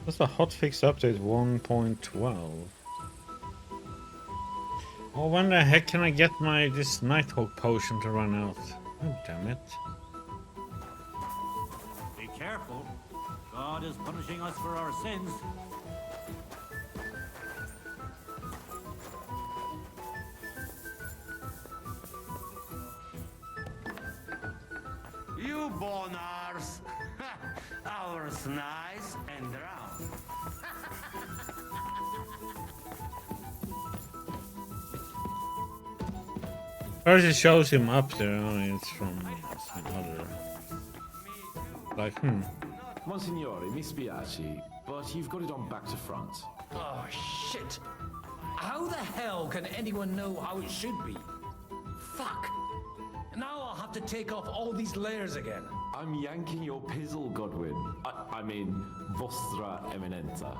What's the hotfix update 1.12? Oh, when the heck can I get this Nighthawk potion to run out? Oh, damn it. Be careful. God is punishing us for our sins. You bonars! Ours nice and round. First it shows him up there, only it's from some other. Like, Monsignore, mi spiace, but you've got it on back to front. Oh, shit. How the hell can anyone know how it should be? Fuck. Now I'll have to take off all these layers again. I'm yanking your pizzle, Godwin. I mean, Vostra Eminenza.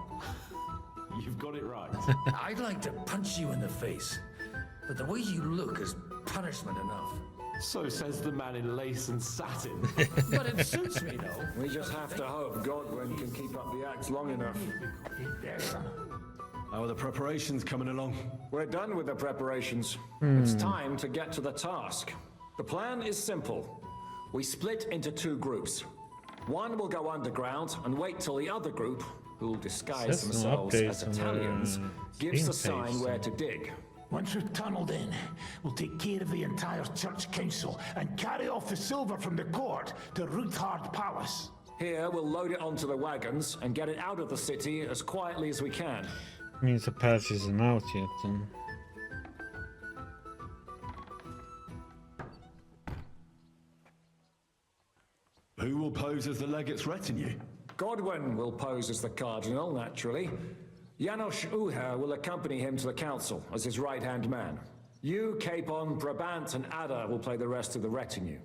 You've got it right. I'd like to punch you in the face, but the way you look is punishment enough. So says the man in lace and satin. But it suits me, though. We just have to hope Godwin can keep up the act long enough. How are the preparations coming along? We're done with the preparations. It's time to get to the task. The plan is simple. We split into two groups. One will go underground and wait till the other group, who'll disguise Says no themselves as updates on the Italians, gives the Steam page, sign where so- to dig. Once we've tunneled in, we'll take care of the entire church council and carry off the silver from the court to Ruthard Palace. Here, we'll load it onto the wagons and get it out of the city as quietly as we can. means the patch isn't out yet then. Who will pose as the legate's retinue? Godwin will pose as the cardinal, naturally. Janos Uher will accompany him to the council as his right-hand man. You, Capon, Brabant, and Ada will play the rest of the retinue.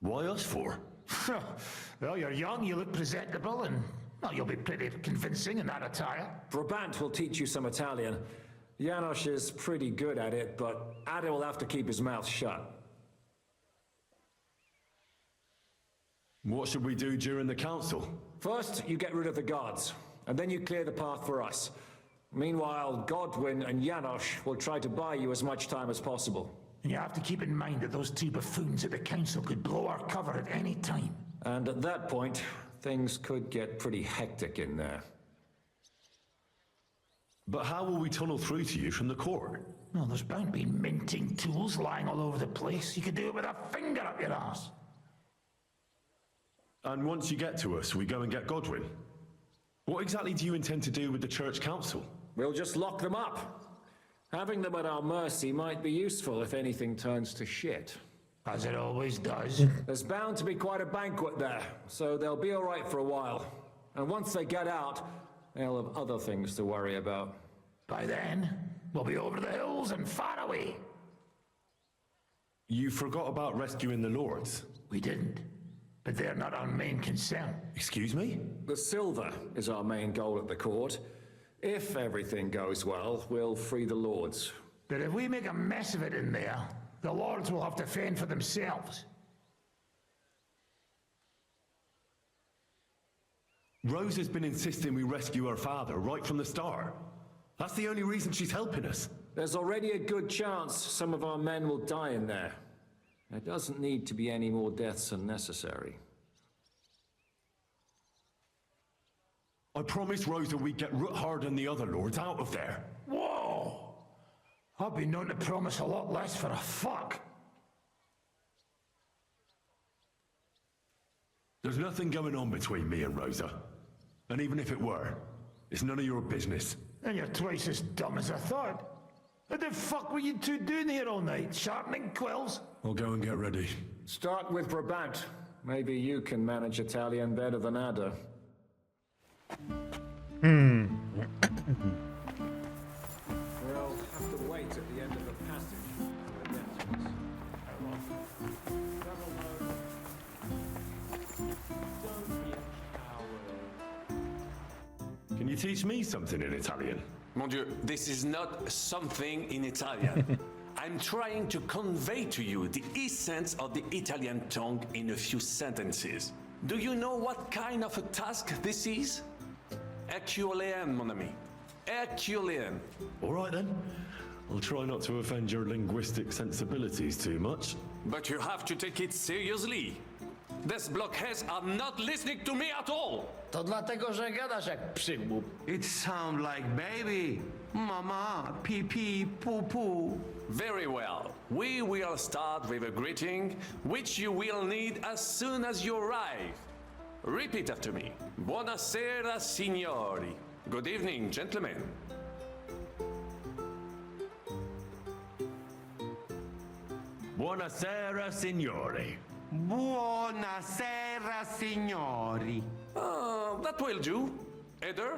Why us for? Well, you're young, you look presentable, and well, you'll be pretty convincing in that attire. Brabant will teach you some Italian. Janos is pretty good at it, but Ada will have to keep his mouth shut. What should we do during the council? First, you get rid of the guards, and then you clear the path for us. Meanwhile, Godwin and Janos will try to buy you as much time as possible. And you have to keep in mind that those two buffoons at the council could blow our cover at any time. And at that point, things could get pretty hectic in there. But how will we tunnel through to you from the court? Well, there's bound to be minting tools lying all over the place. You could do it with a finger up your ass. And once you get to us, we go and get Godwin. What exactly do you intend to do with the church council? We'll just lock them up. Having them at our mercy might be useful if anything turns to shit. As it always does. There's bound to be quite a banquet there, so they'll be all right for a while. And once they get out, they'll have other things to worry about. By then, we'll be over the hills and far away. You forgot about rescuing the lords. We didn't. But they're not our main concern. Excuse me? The silver is our main goal at the court. If everything goes well, we'll free the lords. But if we make a mess of it in there, the lords will have to fend for themselves. Rose has been insisting we rescue her father right from the start. That's the only reason she's helping us. There's already a good chance some of our men will die in there. There doesn't need to be any more deaths than necessary. I promised Rosa we'd get Ruthard and the other lords out of there. Whoa! I've been known to promise a lot less for a fuck. There's nothing going on between me and Rosa. And even if it were, it's none of your business. And you're twice as dumb as I thought. What the fuck were you two doing here all night? Sharpening quills? I'll go and get ready. Start with Brabant. Maybe you can manage Italian better than Ada. We'll have to wait at the end of the passage. for the entrance. Can you teach me something in Italian? Mon Dieu, this is not something in Italian. I'm trying to convey to you the essence of the Italian tongue in a few sentences. Do you know what kind of a task this is? Herculean, mon ami. Herculean. All right then. I'll try not to offend your linguistic sensibilities too much. But you have to take it seriously. These blockheads are not listening to me at all. To dlatego, że gadasz jak przygłup. It sounds like baby. Mama, pee pee, poo poo. Very well. We will start with a greeting, which you will need as soon as you arrive. Repeat after me. Buonasera, signori. Good evening, gentlemen. Buonasera, signori. Buonasera, signori. That will do. Eder?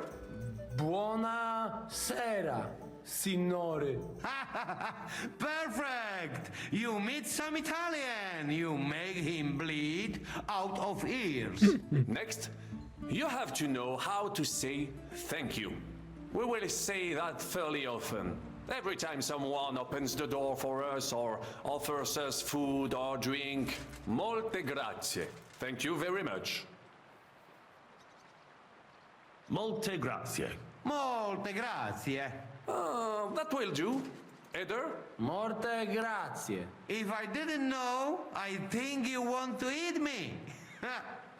Buona sera, signore. Perfect! You meet some Italian. You make him bleed out of ears. Next, you have to know how to say thank you. We will say that fairly often. Every time someone opens the door for us or offers us food or drink. Molte grazie. Thank you very much. Molte grazie. Molte grazie. That will do. Eder? Morte grazie. If I didn't know, I think you want to eat me.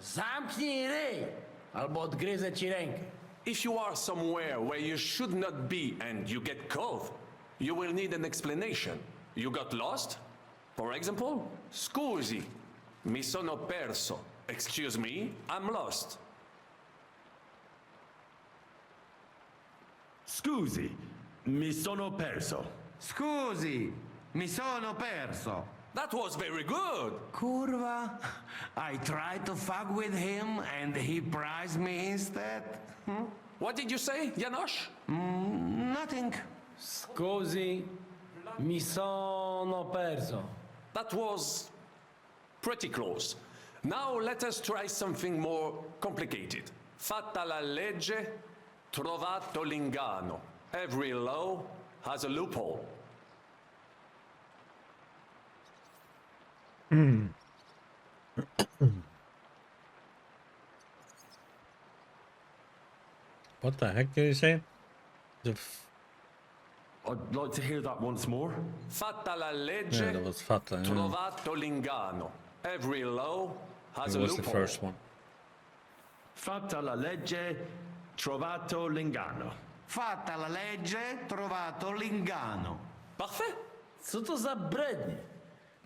Zamknij ryj, albo odgryzę ci rękę. If you are somewhere where you should not be and you get caught, you will need an explanation. You got lost? For example, scusi, mi sono perso. Excuse me, I'm lost. Scusi, mi sono perso. Scusi, mi sono perso. That was very good. Curva. I tried to fuck with him and he prized me instead. What did you say, Janosch? Nothing. Scusi, mi sono perso. That was pretty close. Now let us try something more complicated. Fatta la legge, trovato l'ingano. Every law has a loophole. What the heck did he say? I'd like to hear that once more. Fatta la legge, Yeah, that was fatta. Yeah. trovato l'ingano. Every law has It a was the loophole. first one. Fatta la legge, trovato l'ingano. Fatta la legge, trovato l'ingano. Parfait. Co to za brednie?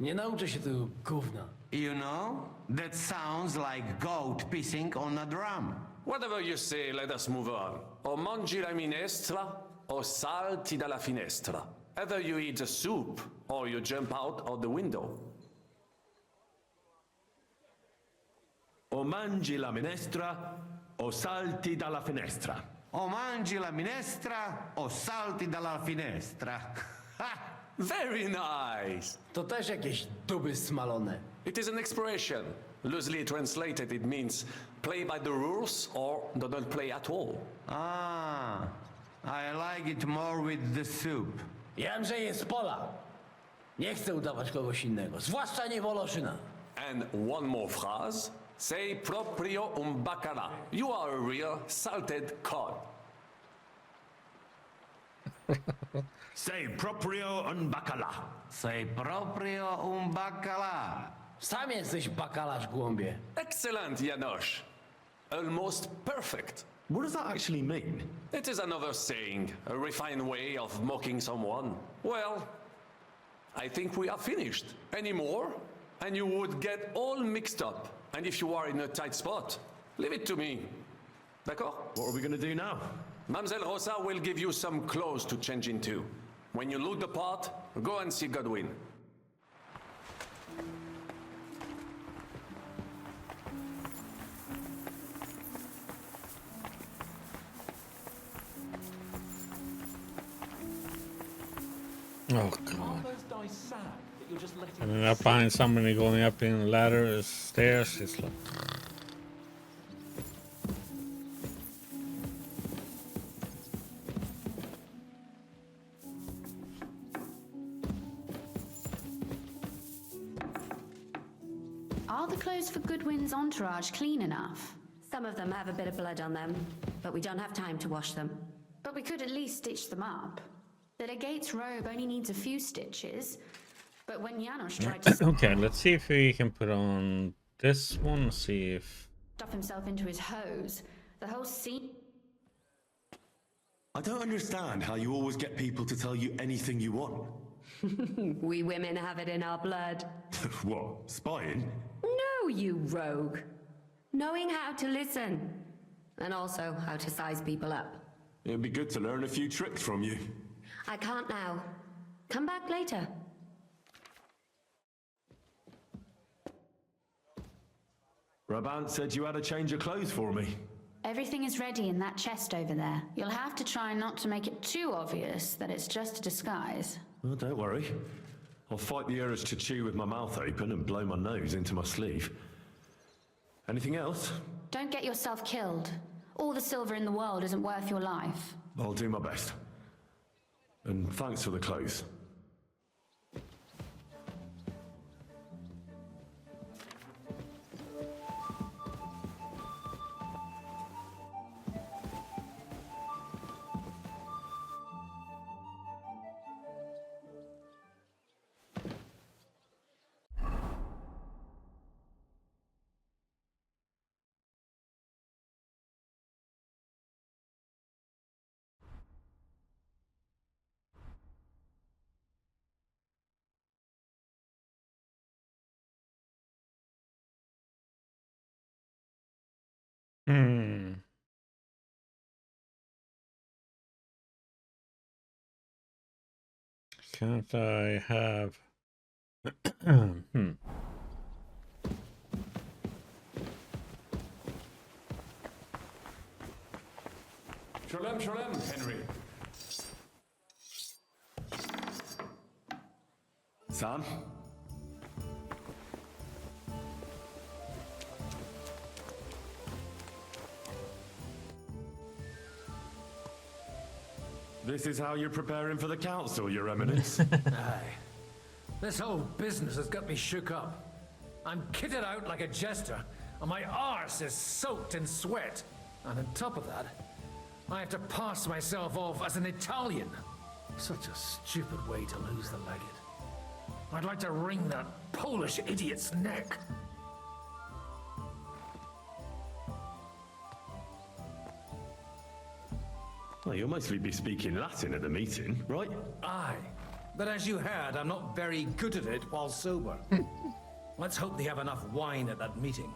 Nie nauczę się tego gówna. You know, that sounds like goat pissing on a drum. Whatever you say, let us move on. O mangi la minestra, o salti dalla finestra. Either you eat the soup, or you jump out of the window. O mangi la minestra, o salti dalla finestra. O mangi la minestra o salti dalla finestra. Very nice. To też jakieś duby smalone. It is an expression. Loosely translated, it means play by the rules or do not play at all. Ah, I like it more with the soup. Jem, że jest z pola. Nie chcę udawać kogoś innego, zwłaszcza nie Woloszyna. And one more phrase. Sei proprio un bacala. You are a real salted cod. Sei proprio un bacala. Sei proprio un baccalà. Sam jesteś bakalarz, głąbie. Excellent, Janosch. Almost perfect. What does that actually mean? It is another saying, a refined way of mocking someone. Well, I think we are finished. Any more? And you would get all mixed up. And if you are in a tight spot, leave it to me. D'accord? What are we going to do now? Mademoiselle Rosa will give you some clothes to change into. When you look the part, go and see Godwin. Oh god. And then I find somebody going up in the ladder, stairs. It's like. Are the clothes for Goodwin's entourage clean enough? Some of them have a bit of blood on them, but we don't have time to wash them. But we could at least stitch them up. The legate's robe only needs a few stitches, but when Janos tried to okay, let's see if we can put on this one, see if... stuff himself into his hose, the whole scene... I don't understand how you always get people to tell you anything you want. We women have it in our blood. What, spying? No, you rogue. Knowing how to listen. And also how to size people up. It'd be good to learn a few tricks from you. I can't now. Come back later. Brabant said you had a change of clothes for me. Everything is ready in that chest over there. You'll have to try not to make it too obvious that it's just a disguise. Oh, don't worry. I'll fight the urge to chew with my mouth open and blow my nose into my sleeve. Anything else? Don't get yourself killed. All the silver in the world isn't worth your life. I'll do my best. And thanks for the clothes. Can't I have... Shalom, shalom, Henry. Sam? This is how you're preparing for the council, Your Eminence. Aye. This whole business has got me shook up. I'm kitted out like a jester, and my arse is soaked in sweat. And on top of that, I have to pass myself off as an Italian. Such a stupid way to lose the legate. I'd like to wring that Polish idiot's neck. Well, you'll mostly be speaking Latin at the meeting, right? Aye. But as you heard, I'm not very good at it while sober. Let's hope they have enough wine at that meeting.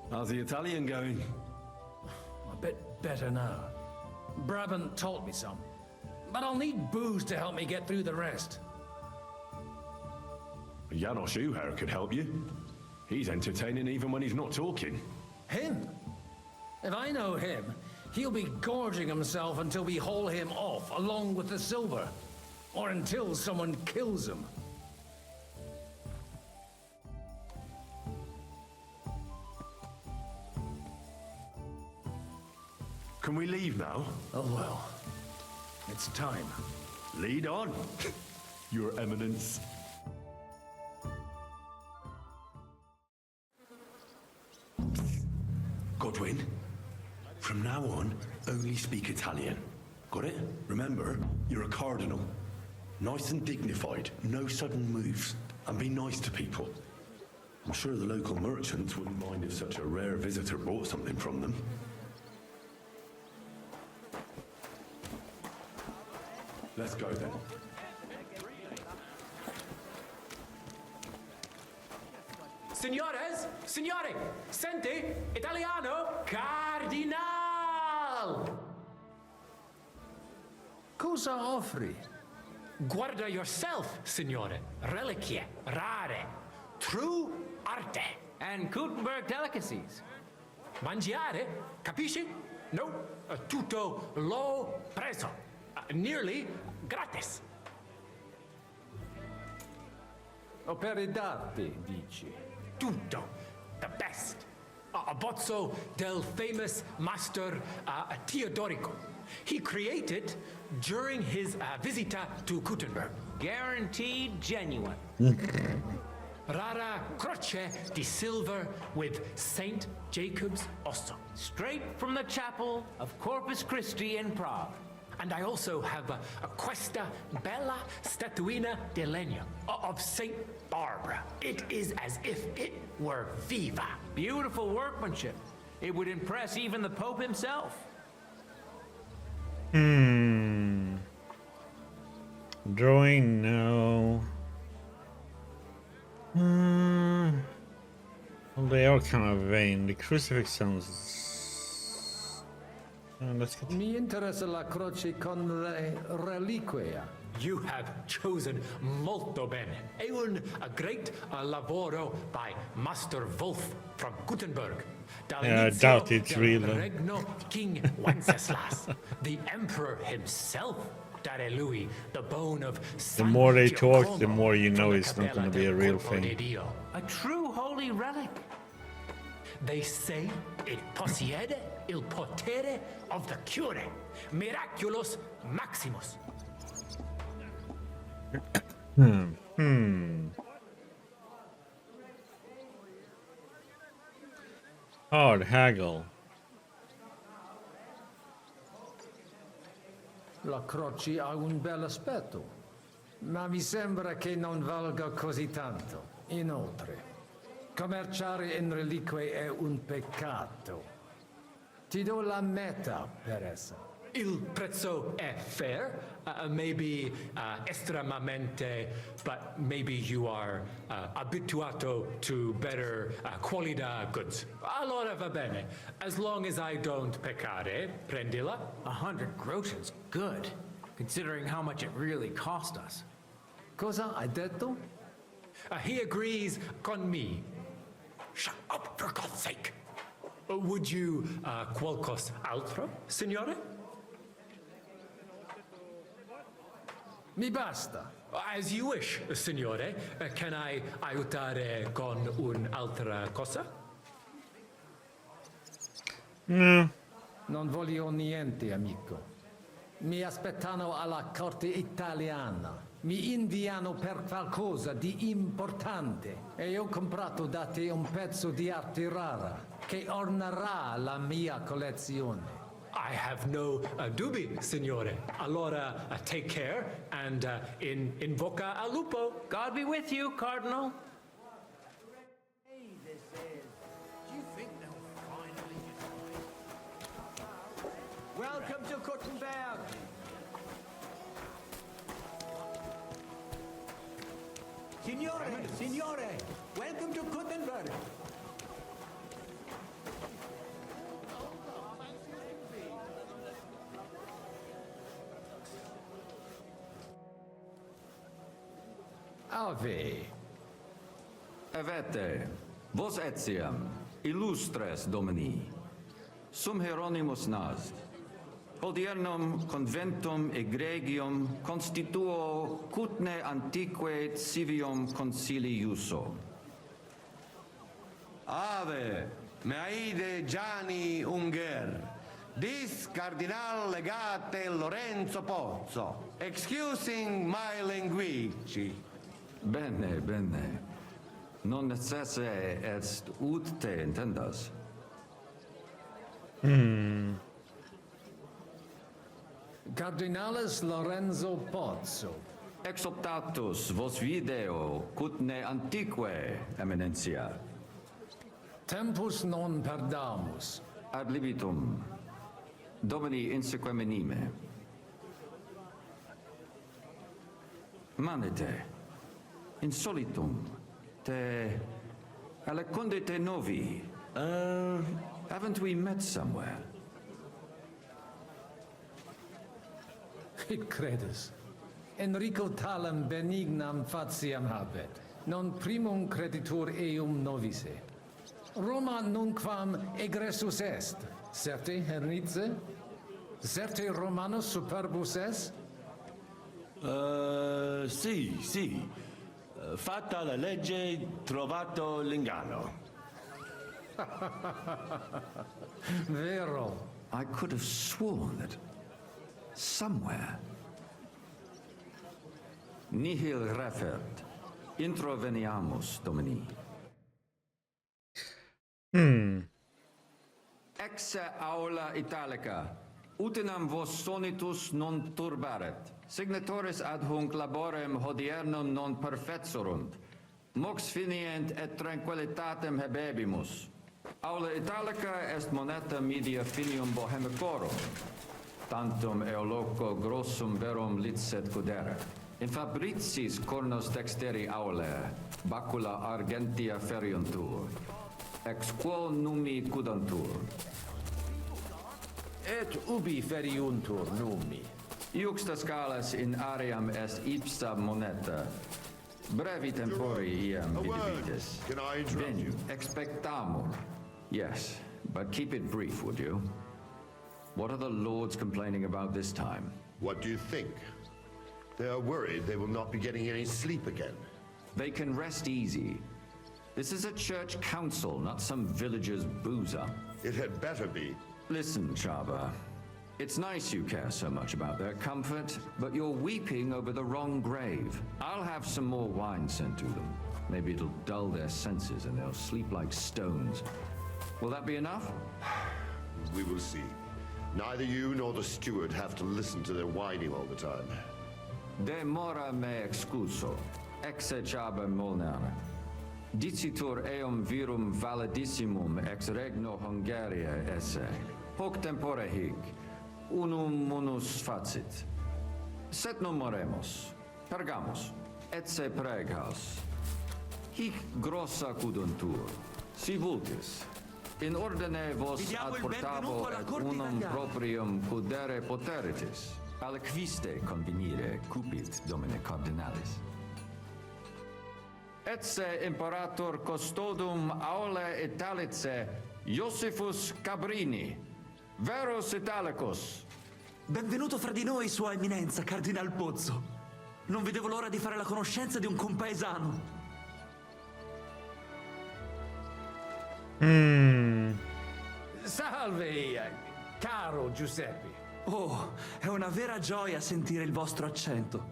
How's the Italian going? A bit better now. Brabant taught me some. But I'll need booze to help me get through the rest. Janos Uher could help you. He's entertaining even when he's not talking. Him? If I know him, he'll be gorging himself until we haul him off, along with the silver. Or until someone kills him. Can we leave now? Oh well. It's time. Lead on, Your Eminence. Godwin, from now on, only speak Italian. Got it? Remember, you're a cardinal. Nice and dignified, no sudden moves, and be nice to people. I'm sure the local merchants wouldn't mind if such a rare visitor bought something from them. Let's go then. Signores, signore, senti, Italiano, Cardinal! Cosa offri? Guarda yourself, signore. Reliquie, rare, true arte. And Gutenberg delicacies. Mangiare, capisci? No, tutto lo preso. Nearly gratis. Operidate, dici. Tutto. The best. A bozzo del famous master Teodorico. He created during his visita to Gutenberg. Guaranteed genuine. Rara croce di silver with St. Jacob's osso. Straight from the chapel of Corpus Christi in Prague. And I also have a questa bella statuina di legno of St. Barbara. It is as if it were viva. Beautiful workmanship. It would impress even the Pope himself. Drawing, no. Well, they are kind of vain. The crucifix sounds. Let's get. Mi interessa la croce con le reliquia. You have chosen molto bene. È un great lavoro by Master Wolf from Gutenberg. Yeah, I doubt it's real. Regno King Wenceslas, the Emperor himself. Dare Louis, the bone of The more they talk, the more you know it's not going to be a real thing. A true holy relic. They say it possiede il potere of the cure. Miraculous Maximus. Hard haggle. La croce ha un bel aspetto, ma mi sembra che non valga così tanto. Inoltre, commerciare in reliquie è un peccato. Ti do la metà per essa. Il prezzo è fair, maybe estremamente, but maybe you are abituato to better quality goods. Allora va bene, as long as I don't peccare, prendila. 100 grosch's good, considering how much it really cost us. Cosa hai detto? He agrees con me. Shut up, for God's sake. Would you qualcos altro, signore? Mi basta. As you wish, signore. Can I aiutare con un'altra cosa? No. Non voglio niente, amico. Mi aspettano alla corte italiana. Mi inviano per qualcosa di importante. E ho comprato da te un pezzo di arte rara che ornerà la mia collezione. I have no dubbi, signore. Allora, take care and in bocca al lupo. God be with you, Cardinal. Welcome to Kuttenberg. Signore, welcome to Kuttenberg. Ave. Evete, vos etiam, illustres domini, sum Hieronymus nast, hodiernum conventum egregium constituo cutne antique civium concili iuso. Ave, Meaide Gianni Unger, dis Cardinal Legate Lorenzo Pozzo, excusing my language. Bene, bene. Non necesse est ut te intendas. Cardinalis Lorenzo Pozzo. Exoptatus vos video cutne antique, eminentia. Tempus non perdamus. Ad libitum, Domini insequem inime. Manete, insolitum, te alecunde te novi. Haven't we met somewhere? Hic credus. Enrico talem benignam faciam habet, non primum creditur eum novice. Roma nunquam egressus est, certe Hernice? Certe Romanus superbus est? Sì. Fatta la legge, trovato l'inganno. Vero. I could have sworn that somewhere. Nihil refert. Introveniamus, Domini. Exe aula italica. Utinam vos sonitus non turbaret. Signatoris ad hunc laborem hodiernum non perfetsurunt. Mox finient et tranquillitatem habebimus. Aula italica est moneta media finium bohemicorum. Tantum eoloco grossum verum licet cudere. In fabricis cornos dexteri aule, bacula argentia feriuntur. Ex quo numi cudantur. Et ubi feriuntur numi? Iuxta scalas in aream est ipsa moneta. Brevi tempori iam vidivitis. Can I interrupt Veni, you? expectamur. Yes, but keep it brief, would you? What are the lords complaining about this time? What do you think? They are worried they will not be getting any sleep again. They can rest easy. This is a church council, not some villager's boozer. It had better be. Listen, Chaba. It's nice you care so much about their comfort, but you're weeping over the wrong grave. I'll have some more wine sent to them. Maybe it'll dull their senses and they'll sleep like stones. Will that be enough? We will see. Neither you nor the steward have to listen to their whining all the time. De mora me excuso, exe Chaba Molnar. Dicitur eum virum validissimum ex regno Hungaria esse. Hoc tempore hic, unum munus facit. Set non moremus, pergamus, etse pregas. Hic grossa cuduntur, si vultis. In ordine vos ad portabo et unum proprium cudere poteritis. Aliquiste convenire cupit domine cardinalis. Etse imperator custodum aule Italice Iosifus Cabrini, Verus Italicus. Benvenuto fra di noi, Sua Eminenza, Cardinal Pozzo. Non vedevo l'ora di fare la conoscenza di un compaesano. Salve, caro Giuseppe. Oh, è una vera gioia sentire il vostro accento.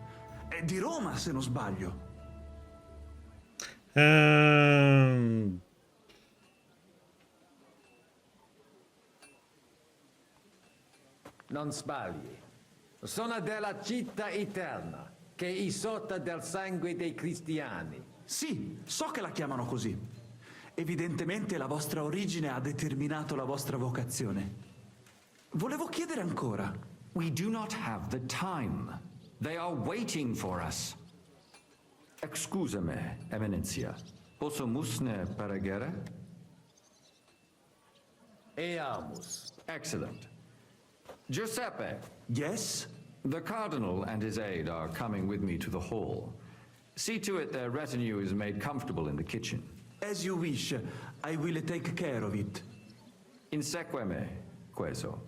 È di Roma, se non sbaglio. Non sbagli. Sono della città eterna, che è isotta del sangue dei cristiani. Sì, so che la chiamano così. Evidentemente la vostra origine ha determinato la vostra vocazione. Volevo chiedere ancora. We do not have the time. They are waiting for us. Excusame, Eminentia. Posso musne peregere? Eamus. Excellent. Giuseppe. Yes? The Cardinal and his aide are coming with me to the hall. See to it their retinue is made comfortable in the kitchen. As you wish. I will take care of it. Inseque me, queso.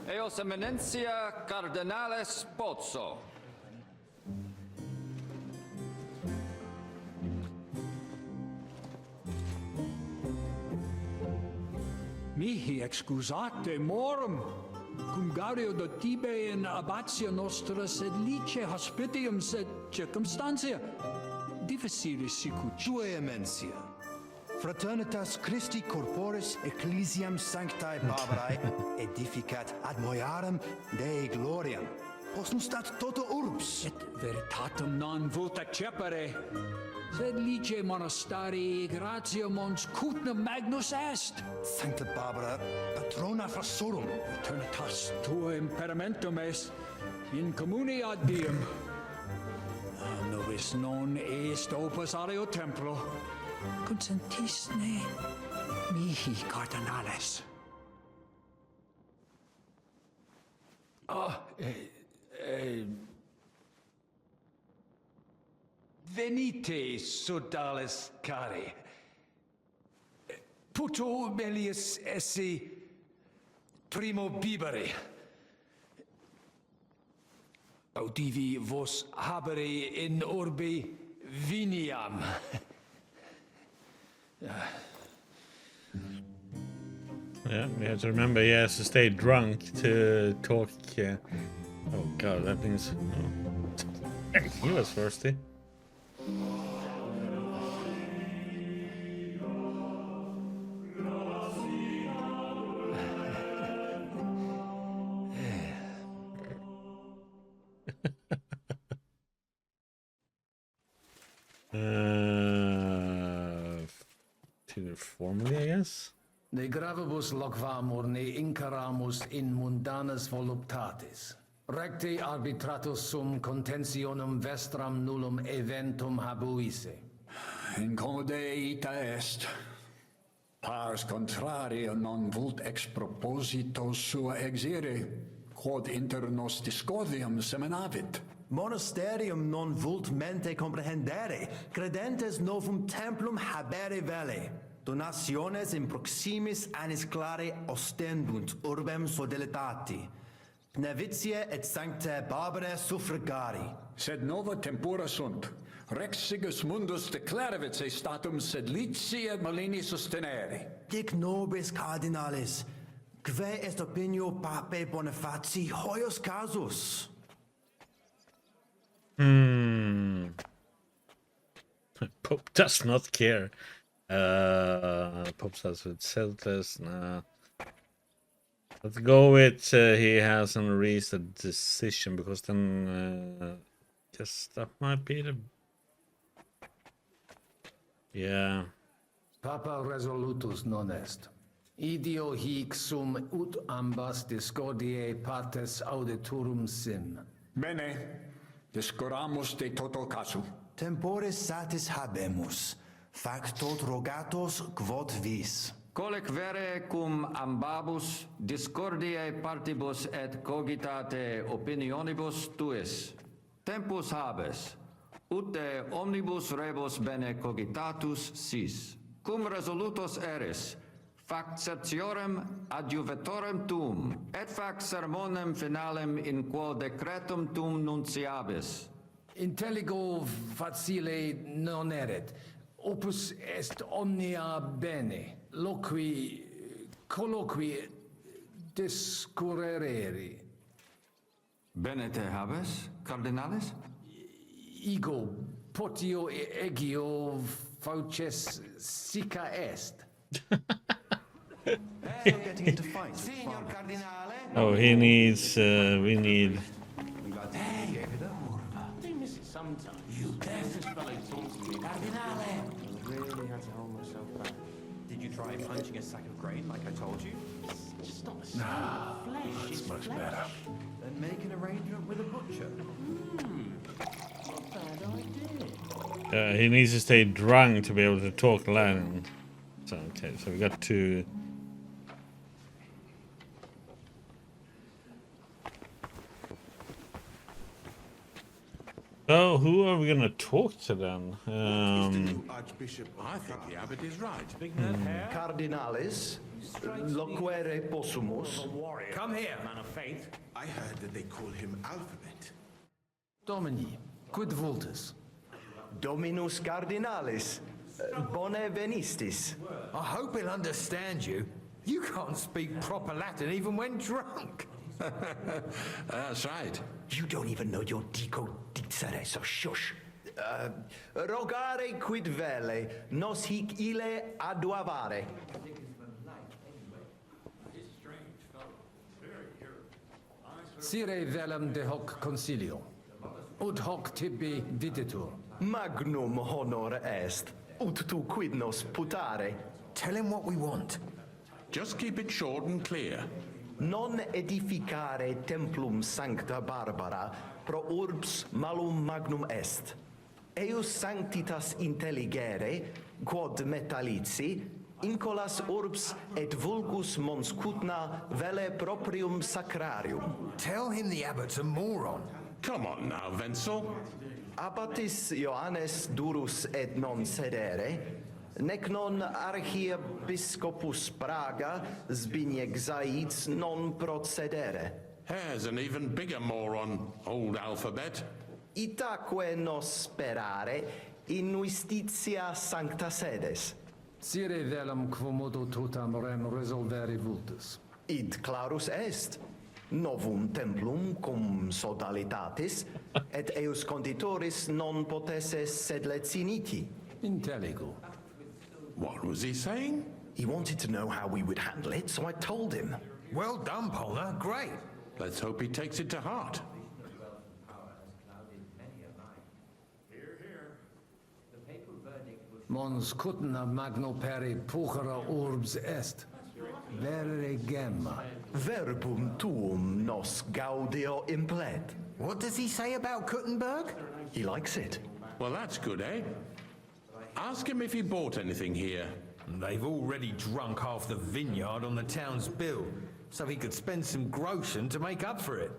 Eos Eminentia Cardinales Pozzo. Mihi excusate morum, cum gaudio do tibe in abatio nostra sed lice hospitium sed circumstantia. Difficile sicut. Sua Eminentia. Fraternitas Christi corporis ecclesiam sanctae Barbarae edificat ad moiarem Dei gloriam. Possum stat toto urbs. Et veritatem non vult accepere. Sed lice monastarii gratio mons cutnum magnus est. Sancta Barbara, patrona frassorum. Eternitas tua imperamentum est in communi ad diem. Nobis non est opus aleo templo. Consentisne mihi cardinales. Venite, sodales cari. Puto melius esse primo bibere. Audivi vos habere in orbe viniam. Yeah, we have to remember he has to stay drunk to talk. Oh god, that means he was thirsty. Formally, I guess. De gravibus loquamur ne incaramus in mundanas voluptatis. Recte arbitratus sum contentionum vestram nullum eventum habuisse. Incode ita est. Pars contraria non vult ex proposito sua exire, quod inter nos discordium seminavit. Monasterium non vult mente comprehendere, credentes novum templum habere vele. Donationes in proximis annis clare ostendunt urbem sodelitati. Nevitiae et sanctae Barbarae suffragari. Sed nova tempora sunt. Rex sigus mundus declaravit se statum sed lici et malini sustenere. Dic nobis cardinalis, quae est opinio papae Bonifaci hoius casus? Pope does not care. Pope says with Celtus. Nah. Let's go with he hasn't reached a decision, because then just that might be the. Yeah. Papa resolutus non est. Idio hic sum ut ambas discordiae partes auditorum sim. Bene, discuramus de toto casu. Temporis satis habemus, factot rogatos quod vis. Colec vere cum ambabus discordiae partibus et cogitate opinionibus tuis. Tempus habes, ut de omnibus rebus bene cogitatus sis. Cum resolutos eris, fac certiorem adjuvetorem tuum, et fac sermonem finalem in quo decretum tuum nunciabis. Intelligo facile non erit. Opus est omnia bene. Loqui colloqui discurrere. Bene te habes, cardinalis? Ego potio egio fauces sica est. Getting into fights. Signor Cardinale. Oh, he needs. We need. Hey, do miss it sometimes. You this fellow talks to me. Cardinale. Really had to hold myself back. Did you try punching a sack of grain like I told you? It's just not the same. Flesh is much flesh. better. Then make an arrangement with a butcher. Not a bad idea. He needs to stay drunk to be able to talk Latin. So okay, so we got to. So who are we gonna talk to then? Archbishop, I think the abbot is right. Big nerd hair. Cardinalis, loquere possumus. Come here. Man of faith. I heard that they call him Alphabet. Domini, quid vultus? Dominus Cardinalis, bone venistis. I hope he'll understand you. You can't speak proper Latin even when drunk. That's right. You don't even know your dico dicere, so shush. Rogare quid vele, nos hic ille aduavare. Sire velum de hoc concilio. Ut hoc tibi videtur. Magnum honor est, ut tu quid nos putare. Tell him what we want. Just keep it short and clear. Non edificare templum sancta Barbara pro urbs malum magnum est. Eius sanctitas intelligere, quod metallici, incolas urbs et vulgus mons cutna vele proprium sacrarium. Tell him the abbot's a moron. Come on now, Wenzel. Abbatis Johannes durus et non sedere, nec non archiepiscopus Praga Zbigniew Zaids non procedere. Here's an even bigger moron, old Alphabet. Itaque nos sperare in justitia sancta sedes. Sire velum quomodo totam rem resolvere vultus. Id clarus est. Novum templum cum sodalitatis et eus conditoris non potesses sed leciniti. Intelligo. What was he saying? He wanted to know how we would handle it, so I told him. Well done, Polna. Great. Let's hope he takes it to heart. Mons cutna magno peri puchera urbs est. Vere gemma. Verbum tuum nos gaudio implet. What does he say about Kuttenberg? He likes it. Well, that's good, eh? Ask him if he bought anything here. They've already drunk half the vineyard on the town's bill, so he could spend some groschen to make up for it.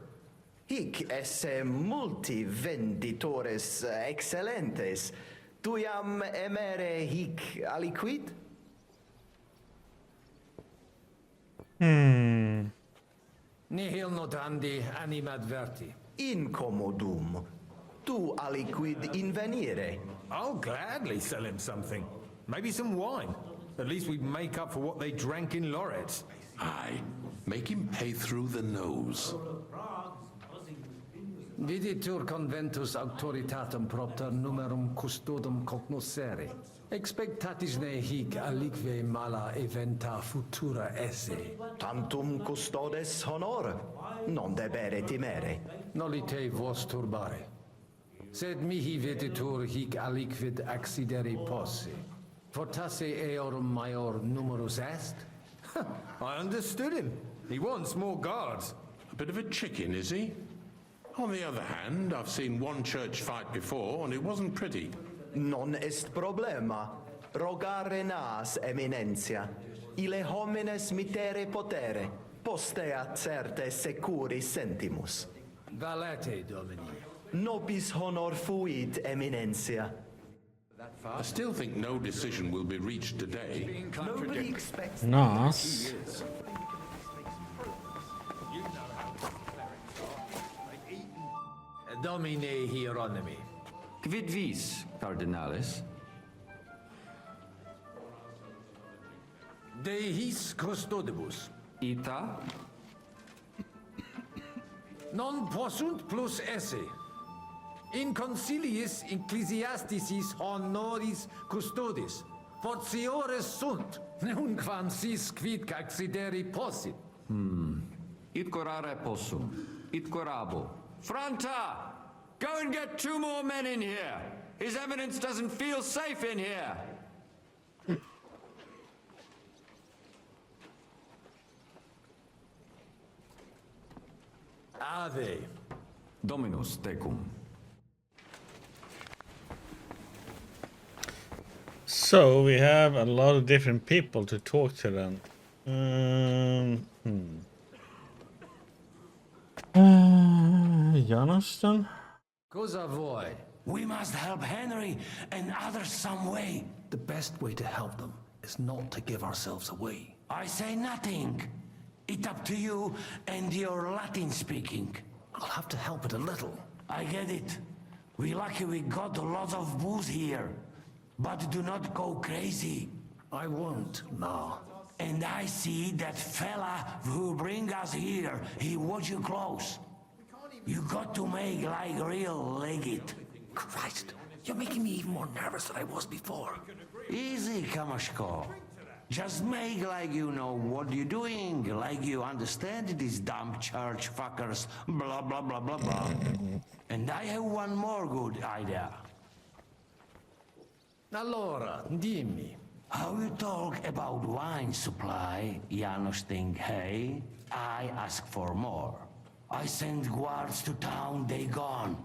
Hic esse multi venditores excellentes. Tuiam emere hic aliquid? Nihil notandi animadverti. Incommodum. Tu aliquid invenire. I'll gladly sell him something. Maybe some wine. At least we'd make up for what they drank in Loretz. Aye, make him pay through the nose. Viditur conventus auctoritatem propter numerum custodum cognoscere. Expectatis ne hic alique mala eventa futura esse. Tantum custodes honor, non debere timere. Nolite vos turbare. Sed mihi viditur hic aliquid accidere posse. Fortasse eorum maior numerus est? I understood him. He wants more guards. A bit of a chicken, is he? On the other hand, I've seen one church fight before, and it wasn't pretty. Non est problema. Rogare nas eminentia. Ile homines mitere potere. Postea certe securi sentimus. Valete, Domini. Nobis honor fuit eminentia. I still think no decision will be reached today. Nobody expects... Nas. Domine Hieronymi. Quid vis, cardinalis? De his custodibus. Ita? Non possunt plus esse. In conciliis ecclesiasticis honoris custodis. Fortiores sunt. Nunquam sis quid accideri possit. Id corare possum. Id corabo. Franta! Go and get 2 more men in here. His Eminence doesn't feel safe in here. Ave. Dominus tecum. So we have a lot of different people to talk to then. Jonathan? Cosa voi? We must help Henry and others some way. The best way to help them is not to give ourselves away. I say nothing. It's up to you and your Latin speaking. I'll have to help it a little. I get it. We lucky we got a lot of booze here. But do not go crazy. I won't, no. And I see that fella who bring us here. He watch you close. You got to make like real legit. Christ, you're making me even more nervous than I was before. Easy, Kamashko. Just make like you know what you're doing, like you understand these dumb church fuckers, blah blah blah blah blah. And I have one more good idea. Allora, dimmi. How you talk about wine supply, Janos think, hey, I ask for more. I send guards to town, they gone.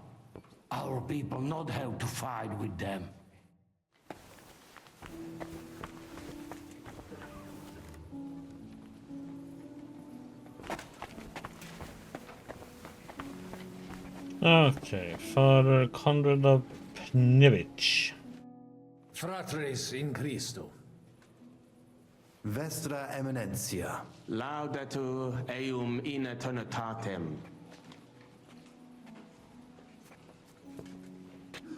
Our people not have to fight with them. Okay, Father Conrad of Pnevich. Fratres in Christo. Vestra Eminentia. Laudatur eum in eternitatem.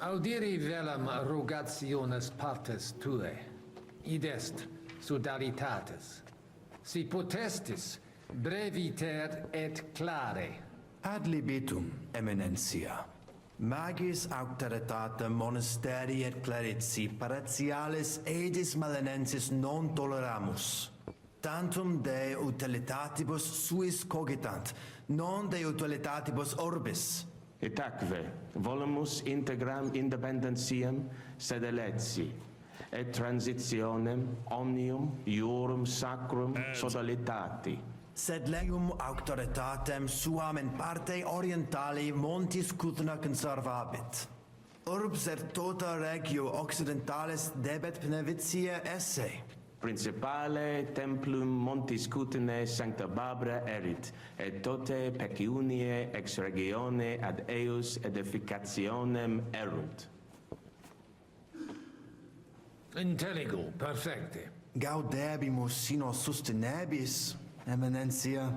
Audiri velam rogationes partes tue. id est sodalitatis. Si potestis breviter et clare. Ad libitum, Eminencia. Magis auctoritatem monasteri et clerici paratialis edis malinensis non toleramus. Tantum de utilitatibus suis cogitant, non de utilitatibus orbis. Itaque, volumus integram independentiam sed eletsi, et transitionem omnium iurum sacrum sodalitati. Sed legum auctoritatem suam in parte orientali montis Cutna conservabit. Urbs et tota regio occidentalis debet benevitia esse. Principale templum montis Cutnae Sancta Barbara erit, et tote pecuniae ex regione ad eius edificationem erunt. Intelligo, perfecte. Gaudebimus sino sustenebis, Eminencia.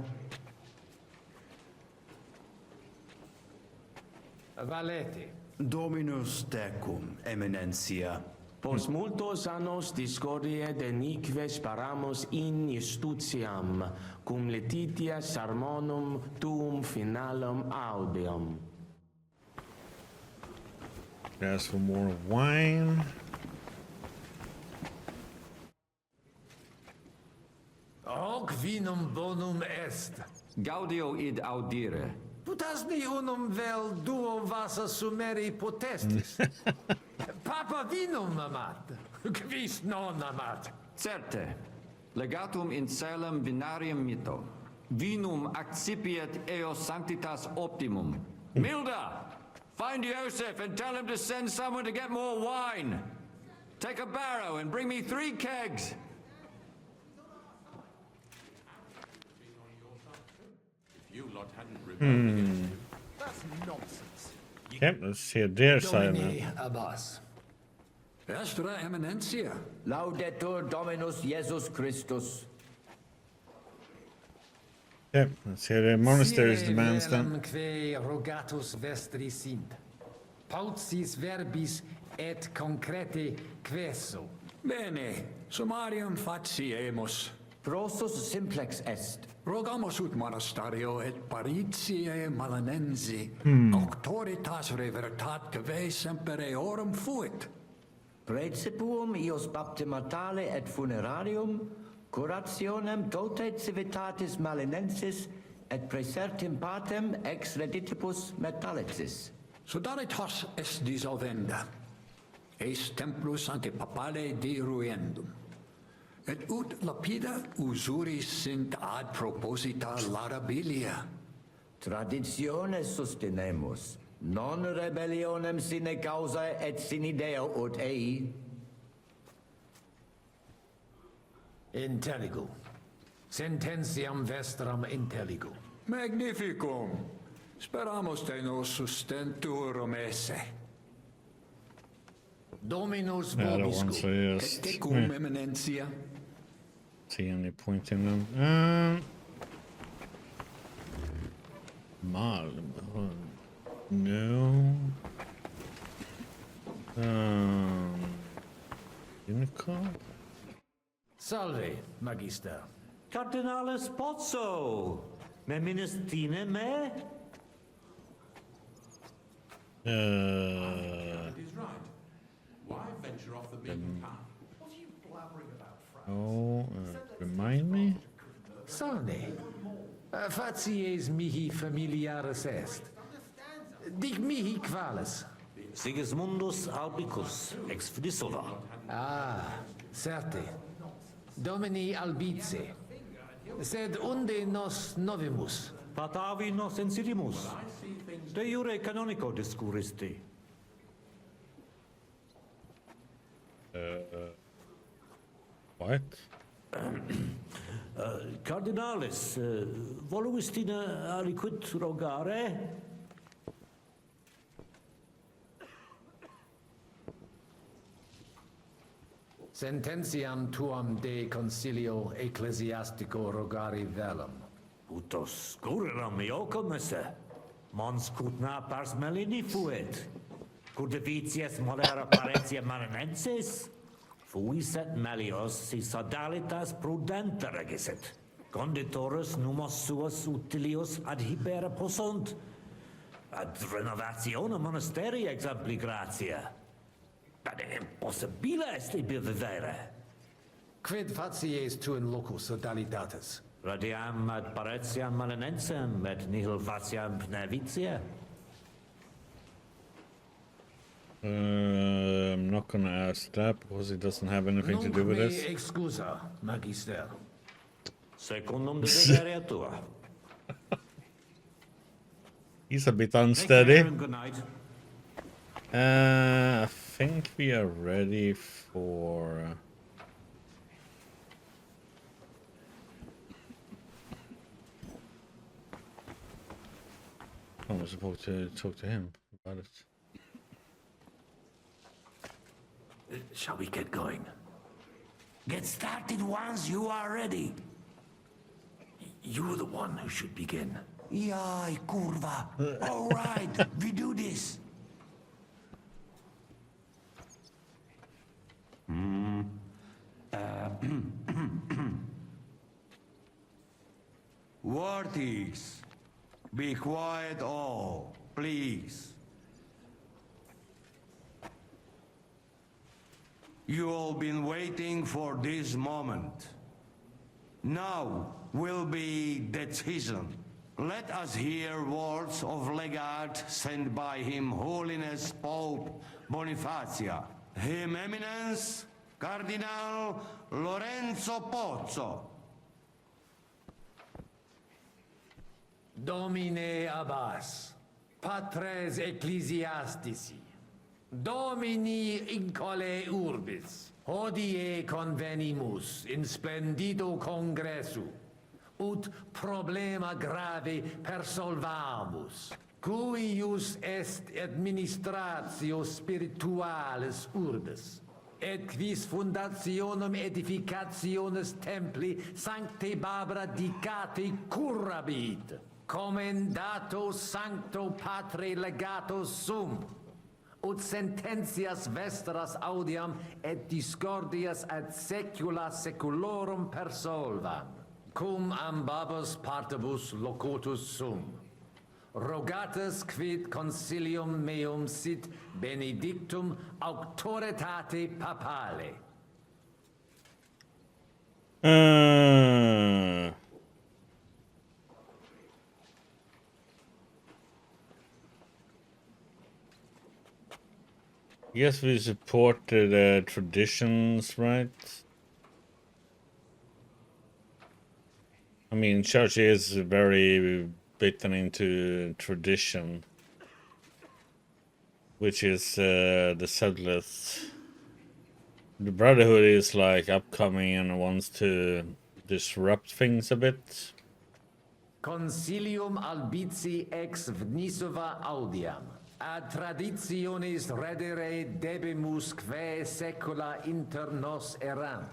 Valete. Dominus tecum, Eminencia. Post multos annos discordie denique sparamus in justitiam, cum letitia sermonum tuum finalum audeum. Ask for more wine. Hoc vinum bonum est. Gaudio id audire. Putasmi unum vel duo vasa sumeri potestis. Papa vinum amat, quis non amat. Certe, legatum in celem vinarium mito. Vinum accipiet eos sanctitas optimum. Milda, find Joseph and tell him to send someone to get more wine. Take a barrow and bring me 3 kegs. You lot hadn't rebelled. That's nonsense. Okay, let's hear their side Domini now. Abbas. Vestra Eminencia. Laudetur Dominus Jesus Christus. Okay, let's hear the monastery's demands then. Velum que rogatus vestri sint. Paucis verbis et concrete queso. Bene, summarium faciemus. Prosus simplex est. Rogamus ut monasterio et paritiae malanensi, auctoritas revertat que semper eorum fuit. Praecipuum ios baptimatale et funerarium, curationem tote civitatis malinensis, et praesertim patem ex reditibus metallicis. Sodalitas est dissolvenda, eis templus ante papale deruendum. Et ut lapida usuris sint ad proposita larabilia. Traditione sustenemus, non rebellionem sine causa et sine Deo ut ei. Intelligo. Sententiam vestram intelligo. Magnificum. Speramus te nos sustenturum esse. Dominus I don't want to vobiscum. say yes. Tecum Eminencia. See any point in them? Mal. No. Unicorn? Salve, magister. Cardinalis Pozzo. Me ministine me? He's right. Why venture off the beaten path? What are you blabbering about, Frank? Oh, remind me? Sane. Facies mihi familiaris est. Dic mihi qualis. Sigismundus Albicus, ex Fidisova. Ah, certe. Domini albice. Sed unde nos novimus? Patavi nos insidimus. De jure canonico discuristi. What? Cardinalis, voluistine aliquid rogare? Sententiam tuam de concilio ecclesiastico rogari velum. Utos cureram iocum esse. Mons cutna pars melini fuit. Curdevitias modera parentia maranensis? Fuiset melios si sodalitas prudenta regisit. Conditorus numos suos utilius adhibere possunt. Ad renovazione monasteri exempli gratia. Ad impossibile est ibi vivere. Quid facies tu in loco sodalitatis? Radiam ad paretiam malinensem et nihil faciam pnevitia. I'm not gonna ask that because it doesn't have anything to do with Nunc this. me excusa, magister. Secundum desideria tua. He's a bit unsteady. Good night. I think we are ready for... I was supposed to talk to him about it. Shall we get going? Get started once you are ready. You're the one who should begin. Yai, kurva. All right, we do this. Worthies, be quiet all, please. You all been waiting for this moment. Now will be decision. Let us hear words of legate sent by Him Holiness Pope Bonifacia, Him Eminence Cardinal Lorenzo Pozzo. Domine Abbas, Patres Ecclesiastici, Domini incole urbis, hodie convenimus in splendido congressu, ut problema grave persolvamus, cuius est administratio spiritualis urbis, et quis fundationem edificationes templi sancte Barbara dicate curabit, commendato sancto patre legato sum, ut sententias vestras audiam et discordias ad secula seculorum persolvam, cum ambabus partibus locutus sum. Rogatus quid consilium meum sit benedictum auctoritate papale. Yes, we support the traditions, right? I mean, church is very bitten into tradition, which is the settlers. The Brotherhood is like upcoming and wants to disrupt things a bit. Concilium albici ex vnisova audiam. Ad traditionis redere debimus quae secula inter nos erant.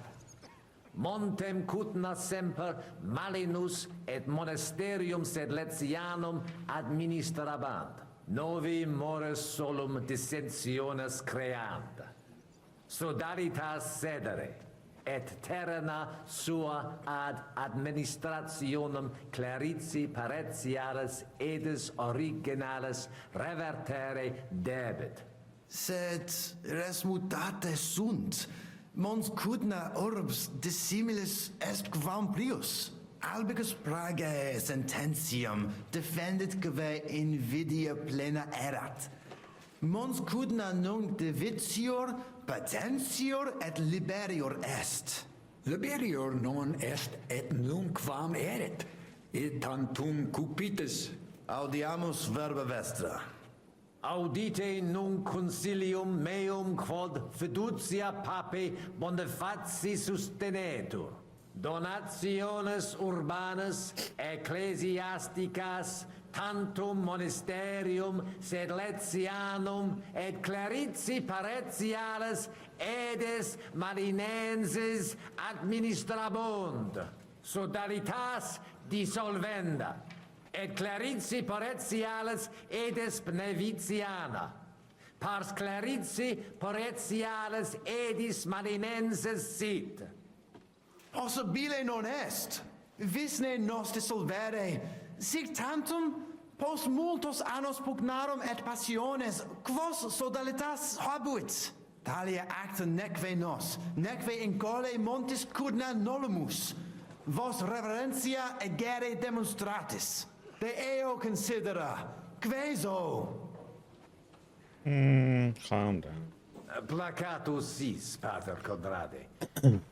Montem cutna semper malinus et monasterium sed Letianum administrabant. Novi mores solum dissensiones creant. Sodalitas sedere, et terrena sua ad administrationem clarici paretialis edis originales revertere debet. Sed res mutate sunt, mons cudna orbs dissimilis est quam prius. Albicus pragae sententiam defendit quae invidia plena erat. Mons cudna nunc divitior, patentior et liberior est. Liberior non est et nunquam erit, et tantum cupitis. Audiamus verba vestra. Audite nunc concilium meum quod fiducia pape Bonifaci sustenetur. Donationes urbanas ecclesiasticas tantum monasterium sed Letianum et clarici paretialis edes marinenses administrabunt. Sodalitas dissolvenda. Et clarici paretialis edes pneviciana. Pars clarici poretialis edis marinenses sit. Possibile non est. Visne nos dissolvere. Sic tantum post multos annos pugnarum et passiones quos sodalitas habuit. Talia acta neque nos, neque in cole montis cudna nolumus. Vos reverentia egere demonstratis. De eo considera. Queso. Calm down. Placatus sis, pater Conrade.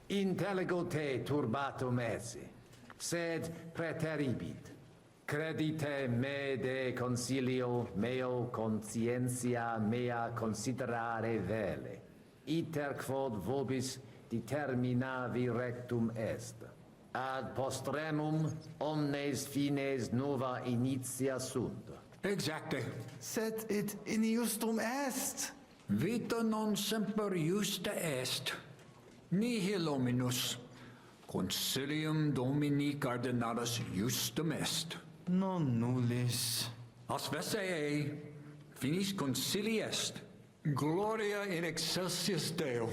Intelligo te turbatum esse, sed preteribit. Credite me de consilio meo conscientia mea considerare vele. Iter quod vobis determinavi rectum est. Ad postremum omnes fines nova initia sunt. Exacte. Sed it in justum est. Vita non semper justa est. Nihil hominus. Concilium Domini cardinalis justum est. Non nullis. Asvesse ei, finis concili est. Gloria in excelsis Deo.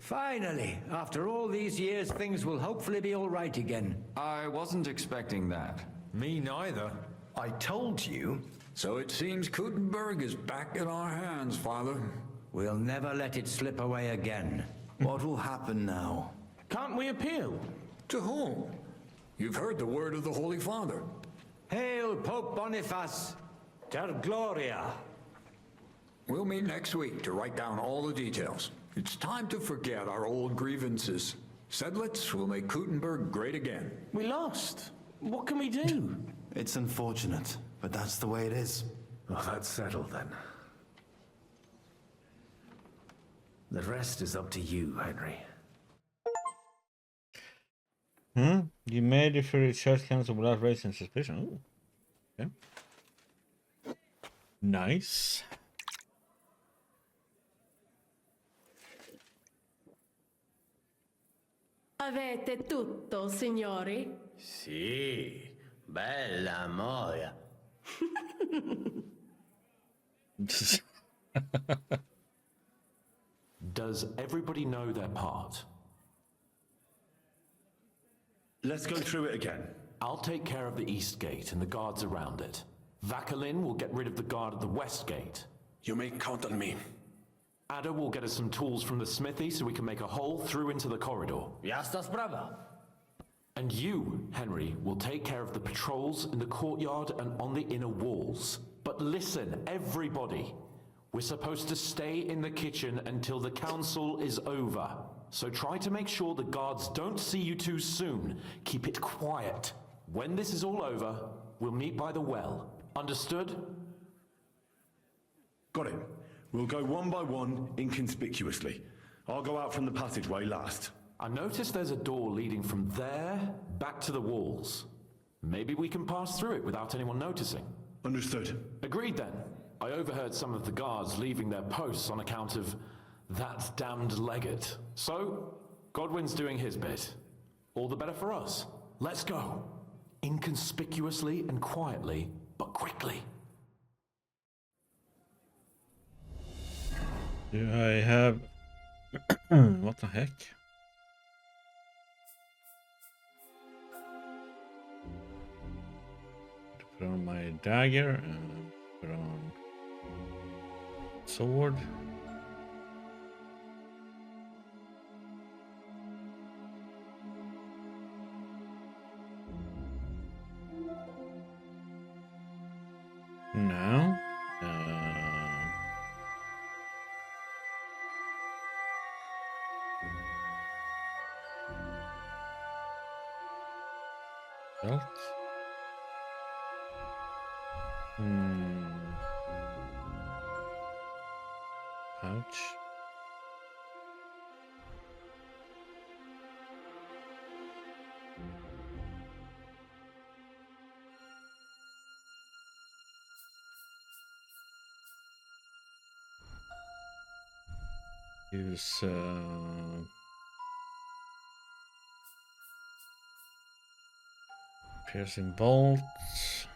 Finally, after all these years, things will hopefully be all right again. I wasn't expecting that. Me neither. I told you. So it seems Kuttenberg is back in our hands, Father. We'll never let it slip away again. What will happen now? Can't we appeal? To whom? You've heard the word of the Holy Father. Hail Pope Boniface! Ter Gloria! We'll meet next week to write down all the details. It's time to forget our old grievances. Sedlitz will make Kuttenberg great again. We lost. What can we do? It's unfortunate, but that's the way it is. Well, that's settled then. The rest is up to you, Henry. You made it for the church council without raising suspicion. Ooh. Okay. Nice. Avete tutto, signori? Sì, bella moia. Does everybody know their part? Let's go through it again. I'll take care of the east gate and the guards around it. Vakalin will get rid of the guard at the west gate. You may count on me. Ada will get us some tools from the smithy so we can make a hole through into the corridor. Jasna sprawa. And you, Henry, will take care of the patrols in the courtyard and on the inner walls. But listen, everybody. We're supposed to stay in the kitchen until the council is over. So try to make sure the guards don't see you too soon. Keep it quiet. When this is all over, we'll meet by the well. Understood? Got it. We'll go one by one, inconspicuously. I'll go out from the passageway last. I noticed there's a door leading from there back to the walls. Maybe we can pass through it without anyone noticing. Understood. Agreed then. I overheard some of the guards leaving their posts on account of that damned legate. So, Godwin's doing his bit. All the better for us. Let's go. Inconspicuously and quietly, but quickly. Do I have... what the heck? Put on my dagger and put on sword. Now, belt. Pouch. Use piercing bolts.